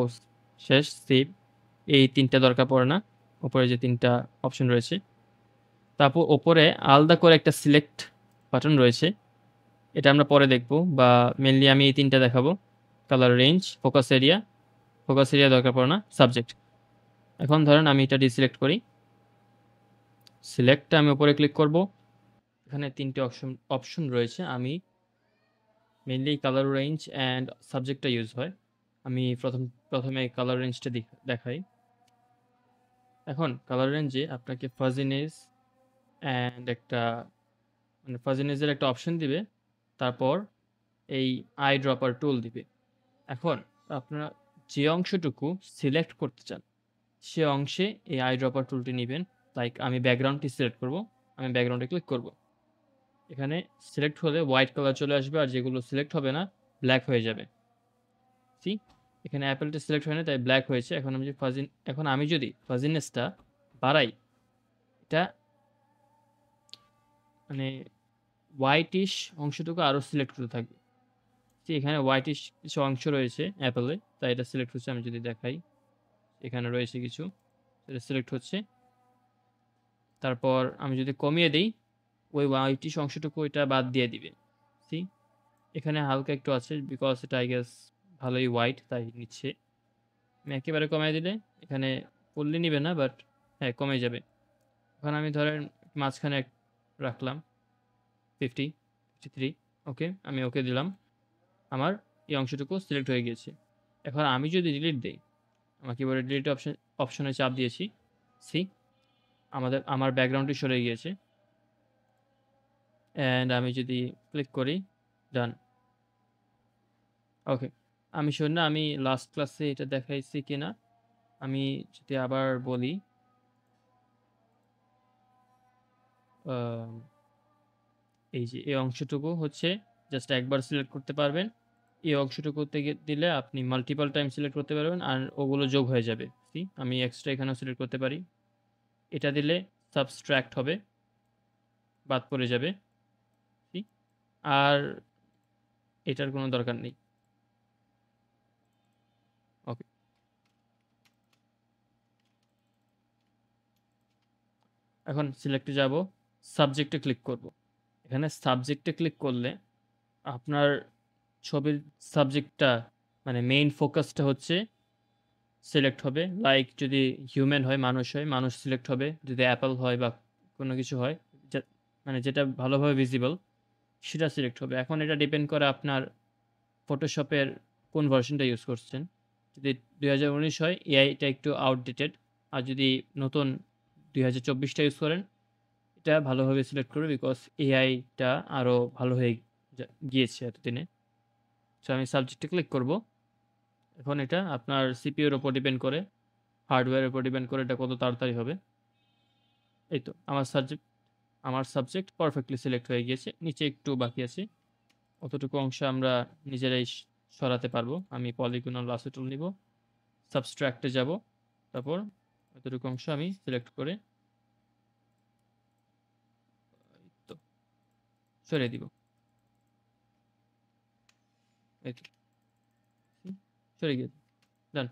শেষ। সেভ। এই ৩ টা দরকার পড়ে না, উপরে যে ৩ টা অপশন রয়েছে। তারপর ওপরে আলাদা করে একটা সিলেক্ট বাটন রয়েছে। এটা আমরা পরে দেখব, বা মেইনলি আমি এই ৩ টা দেখাবো। Colour range, focus area. Focus area দরকার পড়ে না, সাবজেক্ট। এখন ধরেন আমি এটা ডিসিলেক্ট করি। সিলেক্টটা আমি উপরে ক্লিক করব। এখানে ৩ টে অপশন রয়েছে। আমি মেইনলি কালার রেঞ্জ অ্যান্ড সাবজেক্টটা ইউজ হয়। আমি প্রথমে কালার রেঞ্জটা দেখাই। এখন কালার রেঞ্জে আপনাকে ফাজিনেস অ্যান্ড একটা মানে ফাজিনেসের একটা অপশন দিবে। তারপর এই আই ড্রপার টুল দিবে। এখন আপনারা যে অংশটুকু সিলেক্ট করতে চান সে অংশে এই আই ড্রপার টুলটি নেবেন। লাইক আমি ব্যাকগ্রাউন্ডটি সিলেক্ট করব। আমি ব্যাকগ্রাউন্ডে ক্লিক করব। এখানে সিলেক্ট হলে হোয়াইট কালার চলে আসবে, আর যেগুলো সিলেক্ট হবে না ব্ল্যাক হয়ে যাবে। সি? এখানে অ্যাপেলটা সিলেক্ট হয় না, তাই ব্ল্যাক হয়েছে। এখন আমি যদি ফাজিনেসটা বাড়াই, এটা মানে হোয়াইটিশ অংশটুকু আরও সিলেক্ট হতে থাকবে। এখানে হোয়াইটিশ কিছু অংশ রয়েছে অ্যাপেলে, তাই এটা সিলেক্ট হচ্ছে। আমি যদি দেখাই, এখানে রয়েছে কিছু, এটা সিলেক্ট হচ্ছে। তারপর আমি যদি কমিয়ে দিই, ওই হোয়াইটিশ অংশটুকু এটা বাদ দিয়ে দিবে। সি? এখানে হালকা একটু আছে, বিকজ এটা আই গেস ভালোই হোয়াইট তাই নিচ্ছে। আমি একেবারে কমিয়ে দিলে এখানে ফুললি নিবে না, বাট হ্যাঁ কমে যাবে। এখন আমি ধরেন মাঝখানে রাখলাম 50, 53। ওকে, আমি ওকে দিলাম। আমার এই অংশটুকু সিলেক্ট হয়ে গিয়েছে। এখন আমি যদি ডিলিট দেই, আমার কিবোর্ডে ডিলিট অপশনে চাপ দিয়েছি। সি? আমার ব্যাকগ্রাউন্ডটি সরে গিয়েছে। অ্যান্ড আমি যদি ক্লিক করি, ডান। ওকে। আমি লাস্ট ক্লাসে এটা দেখাইছি কিনা আমি যদি আবার বলি, এই যে এই অংশটুকু হচ্ছে জাস্ট একবার সিলেক্ট করতে পারবেন। এই অংশটুকু থেকে দিলে আপনি মাল্টিপল টাইম সিলেক্ট করতে পারবেন, আর ওগুলো যোগ হয়ে যাবে। সি? আমি এক্সট্রা এখানেও সিলেক্ট করতে পারি। এটা দিলে সাবস্ট্রাক্ট হবে, বাদ পড়ে যাবে। সি? আর এটার কোনো দরকার নেই। ওকে। এখন সিলেক্টে যাব, সাবজেক্টে ক্লিক করব। এখানে সাবজেক্টে ক্লিক করলে আপনার ছবির সাবজেক্টটা মানে মেইন ফোকাসটা হচ্ছে সিলেক্ট হবে। লাইক যদি হিউম্যান হয়, মানুষ সিলেক্ট হবে। যদি অ্যাপল হয় বা কোনো কিছু হয়, মানে যেটা ভালোভাবে ভিজিবল সেটা সিলেক্ট হবে। এখন এটা ডিপেন্ড করে আপনার ফটোশপের কোন ভার্সনটা ইউজ করছেন। যদি 2019 হয় এআইটা একটু আউটডেটেড। আর যদি নতুন 2024 টা ইউজ করেন এটা ভালোভাবে সিলেক্ট করবে বিকজ এআইটা আরও ভালো হয়ে গিয়েছে এতদিনে। সো আমি সাবজেক্টে ক্লিক করব। এখন এটা আপনার সিপিইউর উপর ডিপেন্ড করে, হার্ডওয়্যারের উপর ডিপেন্ড করে এটা কত তাড়াতাড়ি হবে। এই তো আমার সাবজেক্ট পারফেক্টলি সিলেক্ট হয়ে গিয়েছে। নিচে একটু বাকি আছে, অতটুকু অংশ আমরা নিজেরাই সরাতে পারবো। আমি পলিগনাল লাসো টুল নিব, সাবস্ট্রাক্টে যাব, তারপর এতটুকু অংশ আমি সিলেক্ট করে এই তো সরিয়ে দিব। এই তো সরে গিয়েছে, ডান।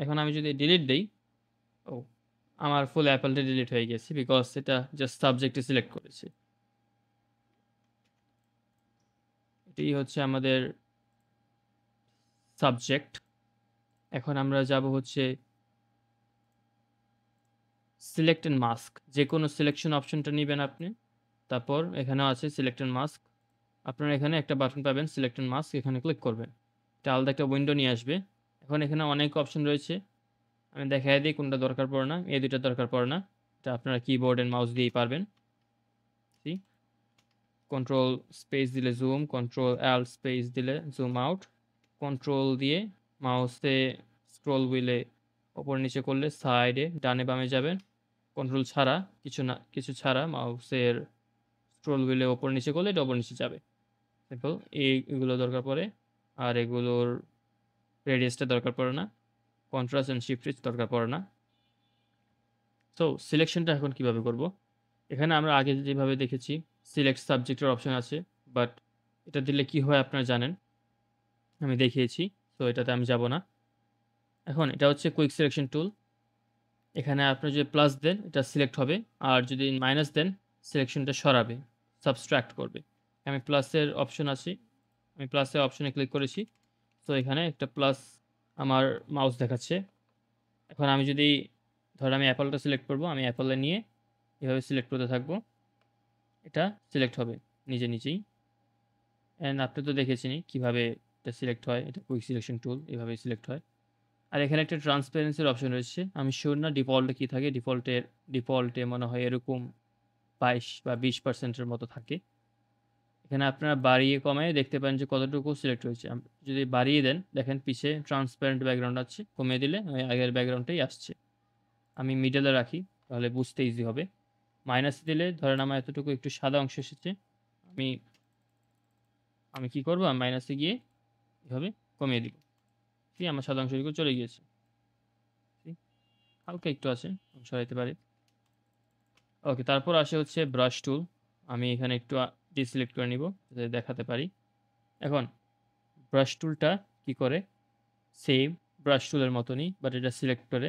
এখন আমি যদি ডিলিট দেই, ও আমার ফুল অ্যাপেলটা ডিলিট হয়ে গেছে বিকজ এটা জাস্ট সাবজেক্টে সিলেক্ট করেছে। এটাই হচ্ছে আমাদের সাবজেক্ট। এখন আমরা যাব হচ্ছে সিলেক্ট এন্ড মাস্ক। যে কোনো সিলেকশন অপশনটা নেবেন আপনি, তারপর এখানেও আছে সিলেক্ট এন্ড মাস্ক। আপনারা এখানে একটা বাটন পাবেন সিলেক্ট এন্ড মাস্ক, এখানে ক্লিক করবেন, এটা আলাদা একটা উইন্ডো নিয়ে আসবে। এখন এখানে অনেক অপশন রয়েছে, আমি দেখাই দিই কোনটা দরকার পড়ে না। এই দুইটা দরকার পড়ে না, এটা আপনারা কিবোর্ড এন্ড মাউস দিয়েই পারবেন। কন্ট্রোল স্পেস দিলে জুম, কন্ট্রোল এল স্পেস দিলে জুম আউট, কন্ট্রোল দিয়ে মাউসে স্ক্রল হুইলে ওপর নিচে করলে সাইডে ডানে বামে যাবেন। কন্ট্রোল ছাড়া কিছু ছাড়া মাউসের স্ক্রল হুইলে ওপর নিচে করলে এটা ওপর নিচে যাবে। সিম্পল। এগুলো দরকার পড়ে, আর এগুলোর রেডিয়াসটা দরকার পড়ে না, কন্ট্রাস্ট অ্যান্ড শিফট দরকার পড়ে না। তো সিলেকশনটা এখন কিভাবে করব? এখানে আমরা আগে যেভাবে দেখেছি সিলেক্ট সাবজেক্টের অপশন আছে, বাট এটা দিলে কি হয় আপনারা জানেন, আমি দেখিয়েছি। তো এটাতে আমি যাব না। এখন এটা হচ্ছে কুইক সিলেকশন টুল। এখানে আপনি যদি প্লাস দেন এটা সিলেক্ট হবে, আর যদি মাইনাস দেন সিলেকশনটা সরাবে, সাবস্ট্রাক্ট করবে। আমি প্লাসের অপশন আছে, আমি প্লাসের অপশনে ক্লিক করেছি। তো এখানে একটা প্লাস আমার মাউস দেখাচ্ছে। এখন আমি যদি ধর আমি অ্যাপলটা সিলেক্ট করব, আমি অ্যাপলে নিয়ে এভাবে সিলেক্ট করতে থাকবো, এটা সিলেক্ট হবে নিজে নিজেই। অ্যান্ড আপনি তো দেখেছেনই কীভাবে এটা সিলেক্ট হয়, এটা কুইক সিলেকশন টুল এভাবেই সিলেক্ট হয়। আর এখানে একটা ট্রান্সপারেন্সির অপশন রয়েছে, আমি শিওর না ডিফল্টে কী থাকে, ডিফল্টে মনে হয় এরকম 22 বা 20% মতো থাকে। এখানে আপনারা বাড়িয়ে কমায় দেখতে পারেন যে কতটুকু সিলেক্ট হয়েছে। যদি বাড়িয়ে দেন দেখেন পিছে ট্রান্সপারেন্ট ব্যাকগ্রাউন্ড আছে, কমিয়ে দিলে ওই আগের ব্যাকগ্রাউন্ডটাই আসছে। আমি মিডলে রাখি তাহলে বুঝতে ইজি হবে। মাইনাস দিলে ধরেন আমার এতটুকু একটু সাদা অংশ এসেছে, আমি আমি কী করবো, আমি মাইনাসে গিয়ে এভাবে কমিয়ে দিব। ঠিক আমার সাদা অংশটুকু চলে গিয়েছে। হালকা একটু আছে, সরাইতে পারি। ওকে, তারপর আসে হচ্ছে ব্রাশ টুল। আমি এখানে একটু ডিসিলেক্ট করে নিব যাতে দেখাতে পারি। এখন ব্রাশ টুলটা কি করে, সেম ব্রাশ টুলের মতনই, বাট এটা সিলেক্ট করে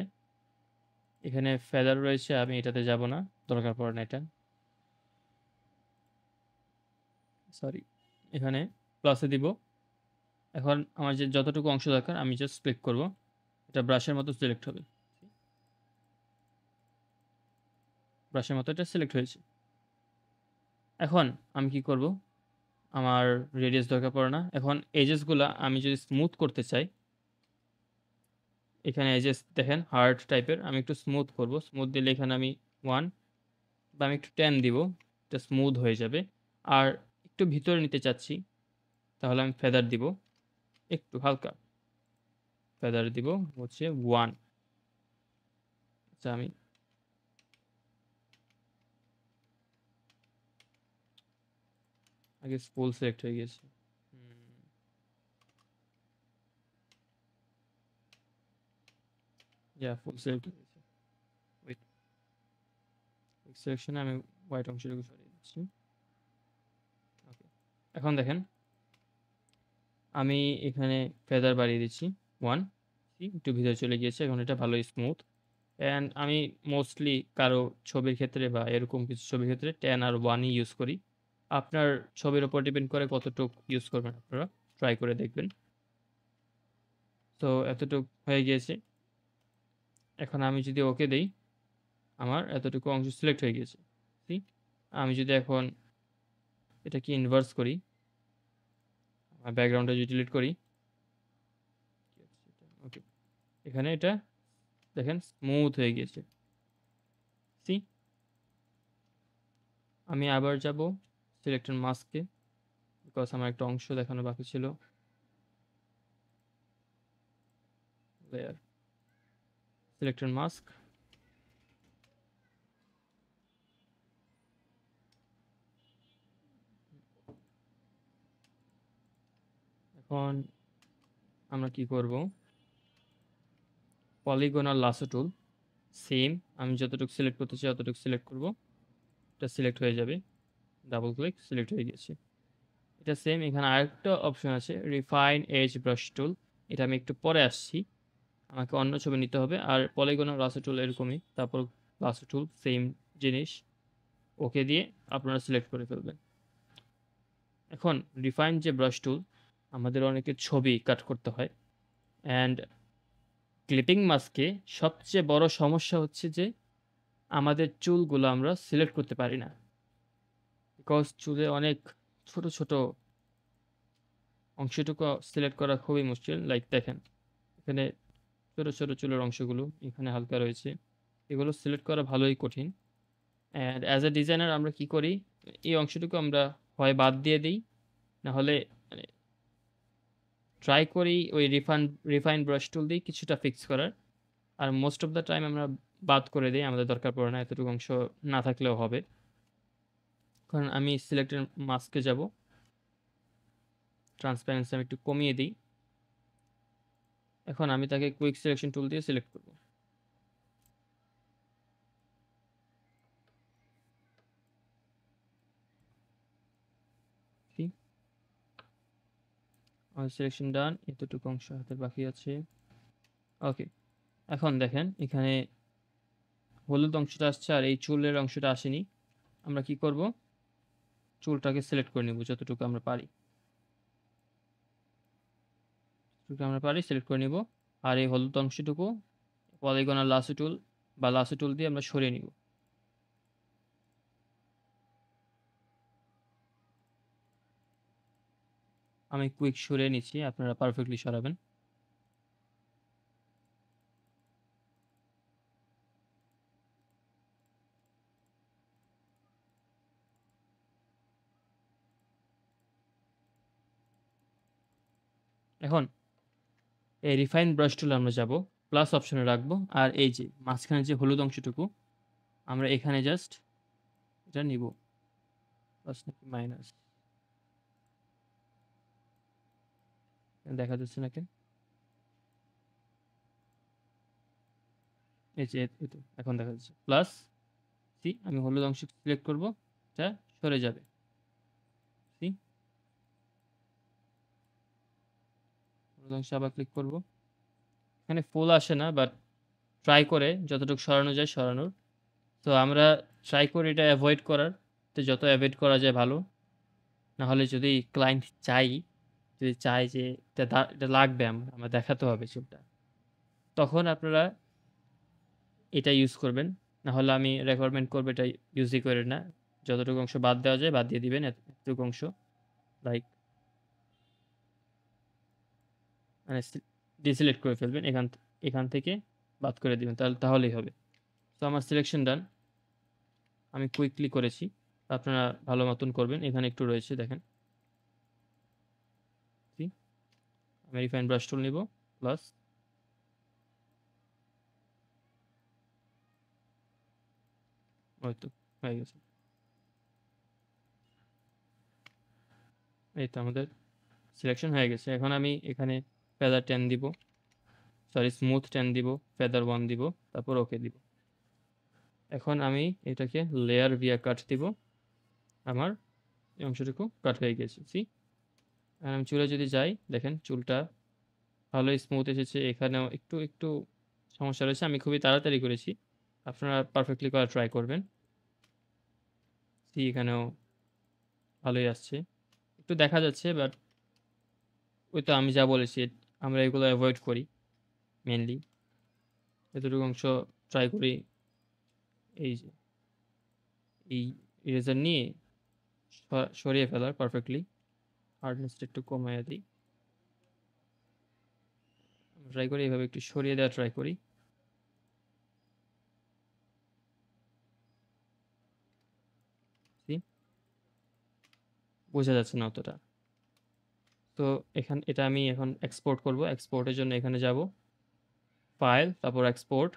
এখানে ফেদার রয়েছে, আমি এটাতে যাব না, দরকার পড়ে না এটা, সরি। এখানে প্লাসে দিব। এখন আমার যে যতটুকু অংশ দরকার আমি জাস্ট ক্লিক করব, এটা ব্রাশের মতো সিলেক্ট হবে, ব্রাশের মতো এটা সিলেক্ট হয়েছে। এখন আমি কি করব, আমার রেডিয়াস দরকার পড়ে না। এখন এজেসগুলা আমি যদি স্মুথ করতে চাই, এখানে এজেস দেখেন হার্ড টাইপের, আমি একটু স্মুথ করব। স্মুথ দিলে এখানে আমি 1 বা আমি একটু 10 দিব, এটা স্মুথ হয়ে যাবে। আর একটু ভিতরে নিতে চাচ্ছি তাহলে আমি ফেদার দিব, একটু হালকা ফেদার দিব হচ্ছে 1। আচ্ছা, আমি আগে ফুল সিলেক্ট হয়ে গেছে। ফুল সিলেক্ট হয়ে গেছে। ওয়েট, সিলেকশনে আমি হোয়াইট অংশটুকু সরিয়ে দিচ্ছি। ওকে, এখন দেখেন আমি এখানে ফেদার বাড়িয়ে দিচ্ছি 1, একটু ভিতরে চলে গিয়েছে। এখন এটা ভালোই স্মুথ। অ্যান্ড আমি মোস্টলি কারো ছবির ক্ষেত্রে বা এরকম কিছু ছবির ক্ষেত্রে 10 আর 1ই ইউজ করি। আপনার ছবির উপর ডিপেন্ড করে কতটুক ইউজ করবেন, আপনারা ট্রাই করে দেখবেন। তো এতটুক হয়ে গিয়েছে। এখন আমি যদি ওকে দেই, আমার এতটুকু অংশ সিলেক্ট হয়ে গিয়েছে। আমি যদি এখন এটা কি ইনভার্স করি, ব্যাকগ্রাউন্ডটা যদি ডিলিট করি, ওকে, এখানে এটা দেখেন স্মুথ হয়ে গিয়েছে। সি, আমি আবার যাব সিলেক্টেড মাস্কে, বিকজ আমার একটা অংশ দেখানো বাকি ছিল। লেয়ার, সিলেক্টেড মাস্ক, এখন আমরা কি করব, পলিগনাল লাসো টুল, সেম আমি যতটুকু সিলেক্ট করতে চাই ততটুকু সিলেক্ট করব, এটা সিলেক্ট হয়ে যাবে, ডাবল ক্লিক, সিলেক্ট হয়ে গেছে। এটা সেম, এখানে আরেকটা অপশন আছে রিফাইন এজ ব্রাশ টুল, এটা আমি একটু পরে আসছি, আমাকে অন্য ছবি নিতে হবে। আর পলিগনাল লাসো টুল এরকমই, তারপর লাসো টুল সেম জিনিস, ওকে দিয়ে আপনারা সিলেক্ট করে ফেলবেন। এখন রিফাইন যে ব্রাশ টুল, আমাদের অনেকের ছবি কাট করতে হয়, অ্যান্ড ক্লিপিং মাস্কে সবচেয়ে বড় সমস্যা হচ্ছে যে আমাদের চুলগুলো আমরা সিলেক্ট করতে পারি না, বিকজ চুলে অনেক ছোট ছোট অংশটুকু সিলেক্ট করা খুবই মুশকিল। লাইক দেখেন এখানে ছোট ছোট চুলের অংশগুলো এখানে হালকা রয়েছে, এগুলো সিলেক্ট করা ভালোই কঠিন। অ্যান্ড অ্যাজ এ ডিজাইনার আমরা কি করি, এই অংশটুকু আমরা হয় বাদ দিয়ে দিই, না হলে মানে ট্রাই করি ওই রিফাইন ব্রাশ টুল দিয়ে কিছুটা ফিক্স করার, আর মোস্ট অফ দ্য টাইম আমরা বাদ করে দিই, আমাদের দরকার পড়ে না, এতটুকু অংশ না থাকলেও হবে। কারণ আমি সিলেক্টেড মাস্কে যাব, ট্রান্সপারেন্সি আমি একটু কমিয়ে দিই, এখন আমি তাকে কুইক সিলেকশন টুল দিয়ে সিলেক্ট করব। আমার সিলেকশন ডান, এতটুকু অংশ হাতের বাকি আছে। ওকে, এখন দেখেন এখানে হলুদ অংশটা আসছে আর এই চুলের অংশটা আসেনি। আমরা কি করব, চুলটাকে সিলেক্ট করে নিব যতটুকু আমরা পারি, সিলেক্ট করে নিব। আর এই হলুদ অংশটুকু পলিগনাল লাসো টুল বা লাসো টুল দিয়ে আমরা সরিয়ে নিব। আমি কুইক সরিয়ে নিচ্ছি, আপনারা পারফেক্টলি সরাবেন। এখন এই রিফাইন ব্রাশ টুল আমরা যাব, প্লাস অপশনে রাখবো, আর এই যে মাঝখানে যে হলুদ অংশটুকু আমরা এখানে জাস্ট এটা নিব, প্লাস নাকি মাইনাস দেখা যাচ্ছে নাকি, এই যে এই তো এখন দেখা যাচ্ছে প্লাস। সি, আমি হলুদ অংশ সিলেক্ট করব, এটা সরে যাবে। সি, হলুদ অংশ আবার ক্লিক করব, এখানে ফুল আসে না, বাট ট্রাই করে যতটুকু সরানো যায় সরানোর। তো আমরা ট্রাই করি এটা অ্যাভয়েড করার, তো যত অ্যাভয়েড করা যায় ভালো। না হলে যদি ক্লায়েন্ট যদি চায় যে এটা লাগবে, আমার দেখাতে হবে চুলটা, তখন আপনারা এটা ইউজ করবেন। না হলে আমি রেকমেন্ড করবো এটা ইউজই করেন না, যতটুকু অংশ বাদ দেওয়া যায় বাদ দিয়ে দিবেন, এতটুকু অংশ লাইক মানে ডিসিলেক্ট করে ফেলবেন, এখান থেকে বাদ করে দিবেন, তাহলেই হবে। তো আমার সিলেকশন ডান, আমি কুইকলি করেছি, আপনারা ভালো মতন করবেন। এখানে একটু রয়েছে দেখেন, আমি রিফাইন ব্রাশ টুল নিব, প্লাস হয়তো হয়ে গেছে। এই তো আমাদের সিলেকশন হয়ে গেছে। এখন আমি এখানে ফেদার 10 দিব, সরি স্মুথ 10 দিব, ফেদার 1 দিব, তারপর ওকে দিব। এখন আমি এটাকে লেয়ার ভিয়া কাট দিব, আমার এই অংশটুকু কাট হয়ে গেছে। সি, আর আমি চুলে যদি যাই দেখেন চুলটা ভালোই স্মুথ এসেছে, এখানেও একটু একটু সমস্যা রয়েছে, আমি খুবই তাড়াতাড়ি করেছি, আপনারা পারফেক্টলি করা ট্রাই করবেন। সি, এখানেও ভালোই আসছে, একটু দেখা যাচ্ছে, বাট ওই তো আমি যা বলেছি আমরা এগুলো অ্যাভয়েড করি মেনলি, এতটুকু অংশ ট্রাই করি এই যে এই ইরেজার নিয়ে সরিয়ে ফেলার পারফেক্টলি। হার্ডনেসটা একটু কমাইয়া দিই। ট্রাই করি এভাবে একটু সরিয়ে দেওয়ার ট্রাই করি। বোঝা যাচ্ছে না অতটা। তো এটা আমি এখন এক্সপোর্ট করব। এক্সপোর্টের জন্য এখানে যাব, ফাইল, তারপর এক্সপোর্ট,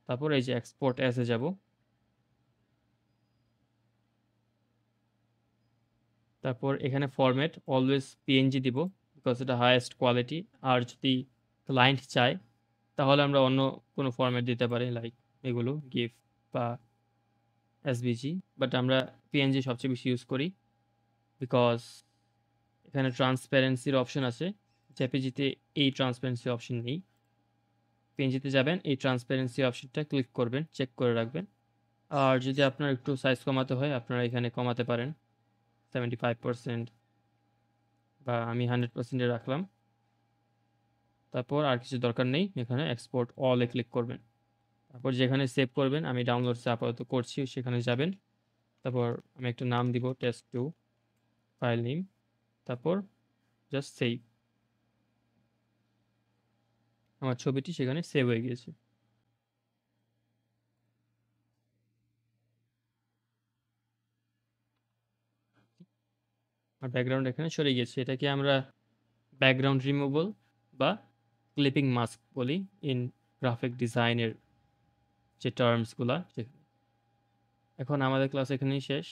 তারপর এই যে এক্সপোর্ট অ্যাজে যাব। তারপর এখানে ফরম্যাট অলওয়েজ পিএনজি দিব, বিকজ এটা হাইয়েস্ট কোয়ালিটি। আর যদি ক্লায়েন্ট চায় তাহলে আমরা অন্য কোনো ফরম্যাট দিতে পারি, লাইক এগুলো গিফ বা এসভিজি, বাট আমরা পিএনজি সবচেয়ে বেশি ইউজ করি, বিকজ এখানে ট্রান্সপারেন্সির অপশন আছে। জেপিজিতে এই ট্রান্সপারেন্সি অপশন নেই। পিএনজিতে যাবেন, এই ট্রান্সপারেন্সি অপশনটা ক্লিক করবেন, চেক করে রাখবেন। আর যদি আপনার একটু সাইজ কমাতে হয় আপনারা এখানে কমাতে পারেন 75% বা আমি 100%-এ রাখলাম। তারপর আর কিছু দরকার নেই, এখানে এক্সপোর্ট অলে ক্লিক করবেন। তারপর যেখানে সেভ করবেন, আমি ডাউনলোডসে আপাতত করছি, সেখানে যাবেন। তারপর আমি একটা নাম দিব, test2 ফাইল নেম, তারপর জাস্ট সেভ। আমার ছবিটি সেখানে সেভ হয়ে গিয়েছে। আর ব্যাকগ্রাউন্ড এখানে সরে গিয়েছে। এটাকে আমরা ব্যাকগ্রাউন্ড রিমুভাল বা ক্লিপিং মাস্ক বলি ইন গ্রাফিক ডিজাইনের যে টার্মসগুলা। এখন আমাদের ক্লাস এখানেই শেষ।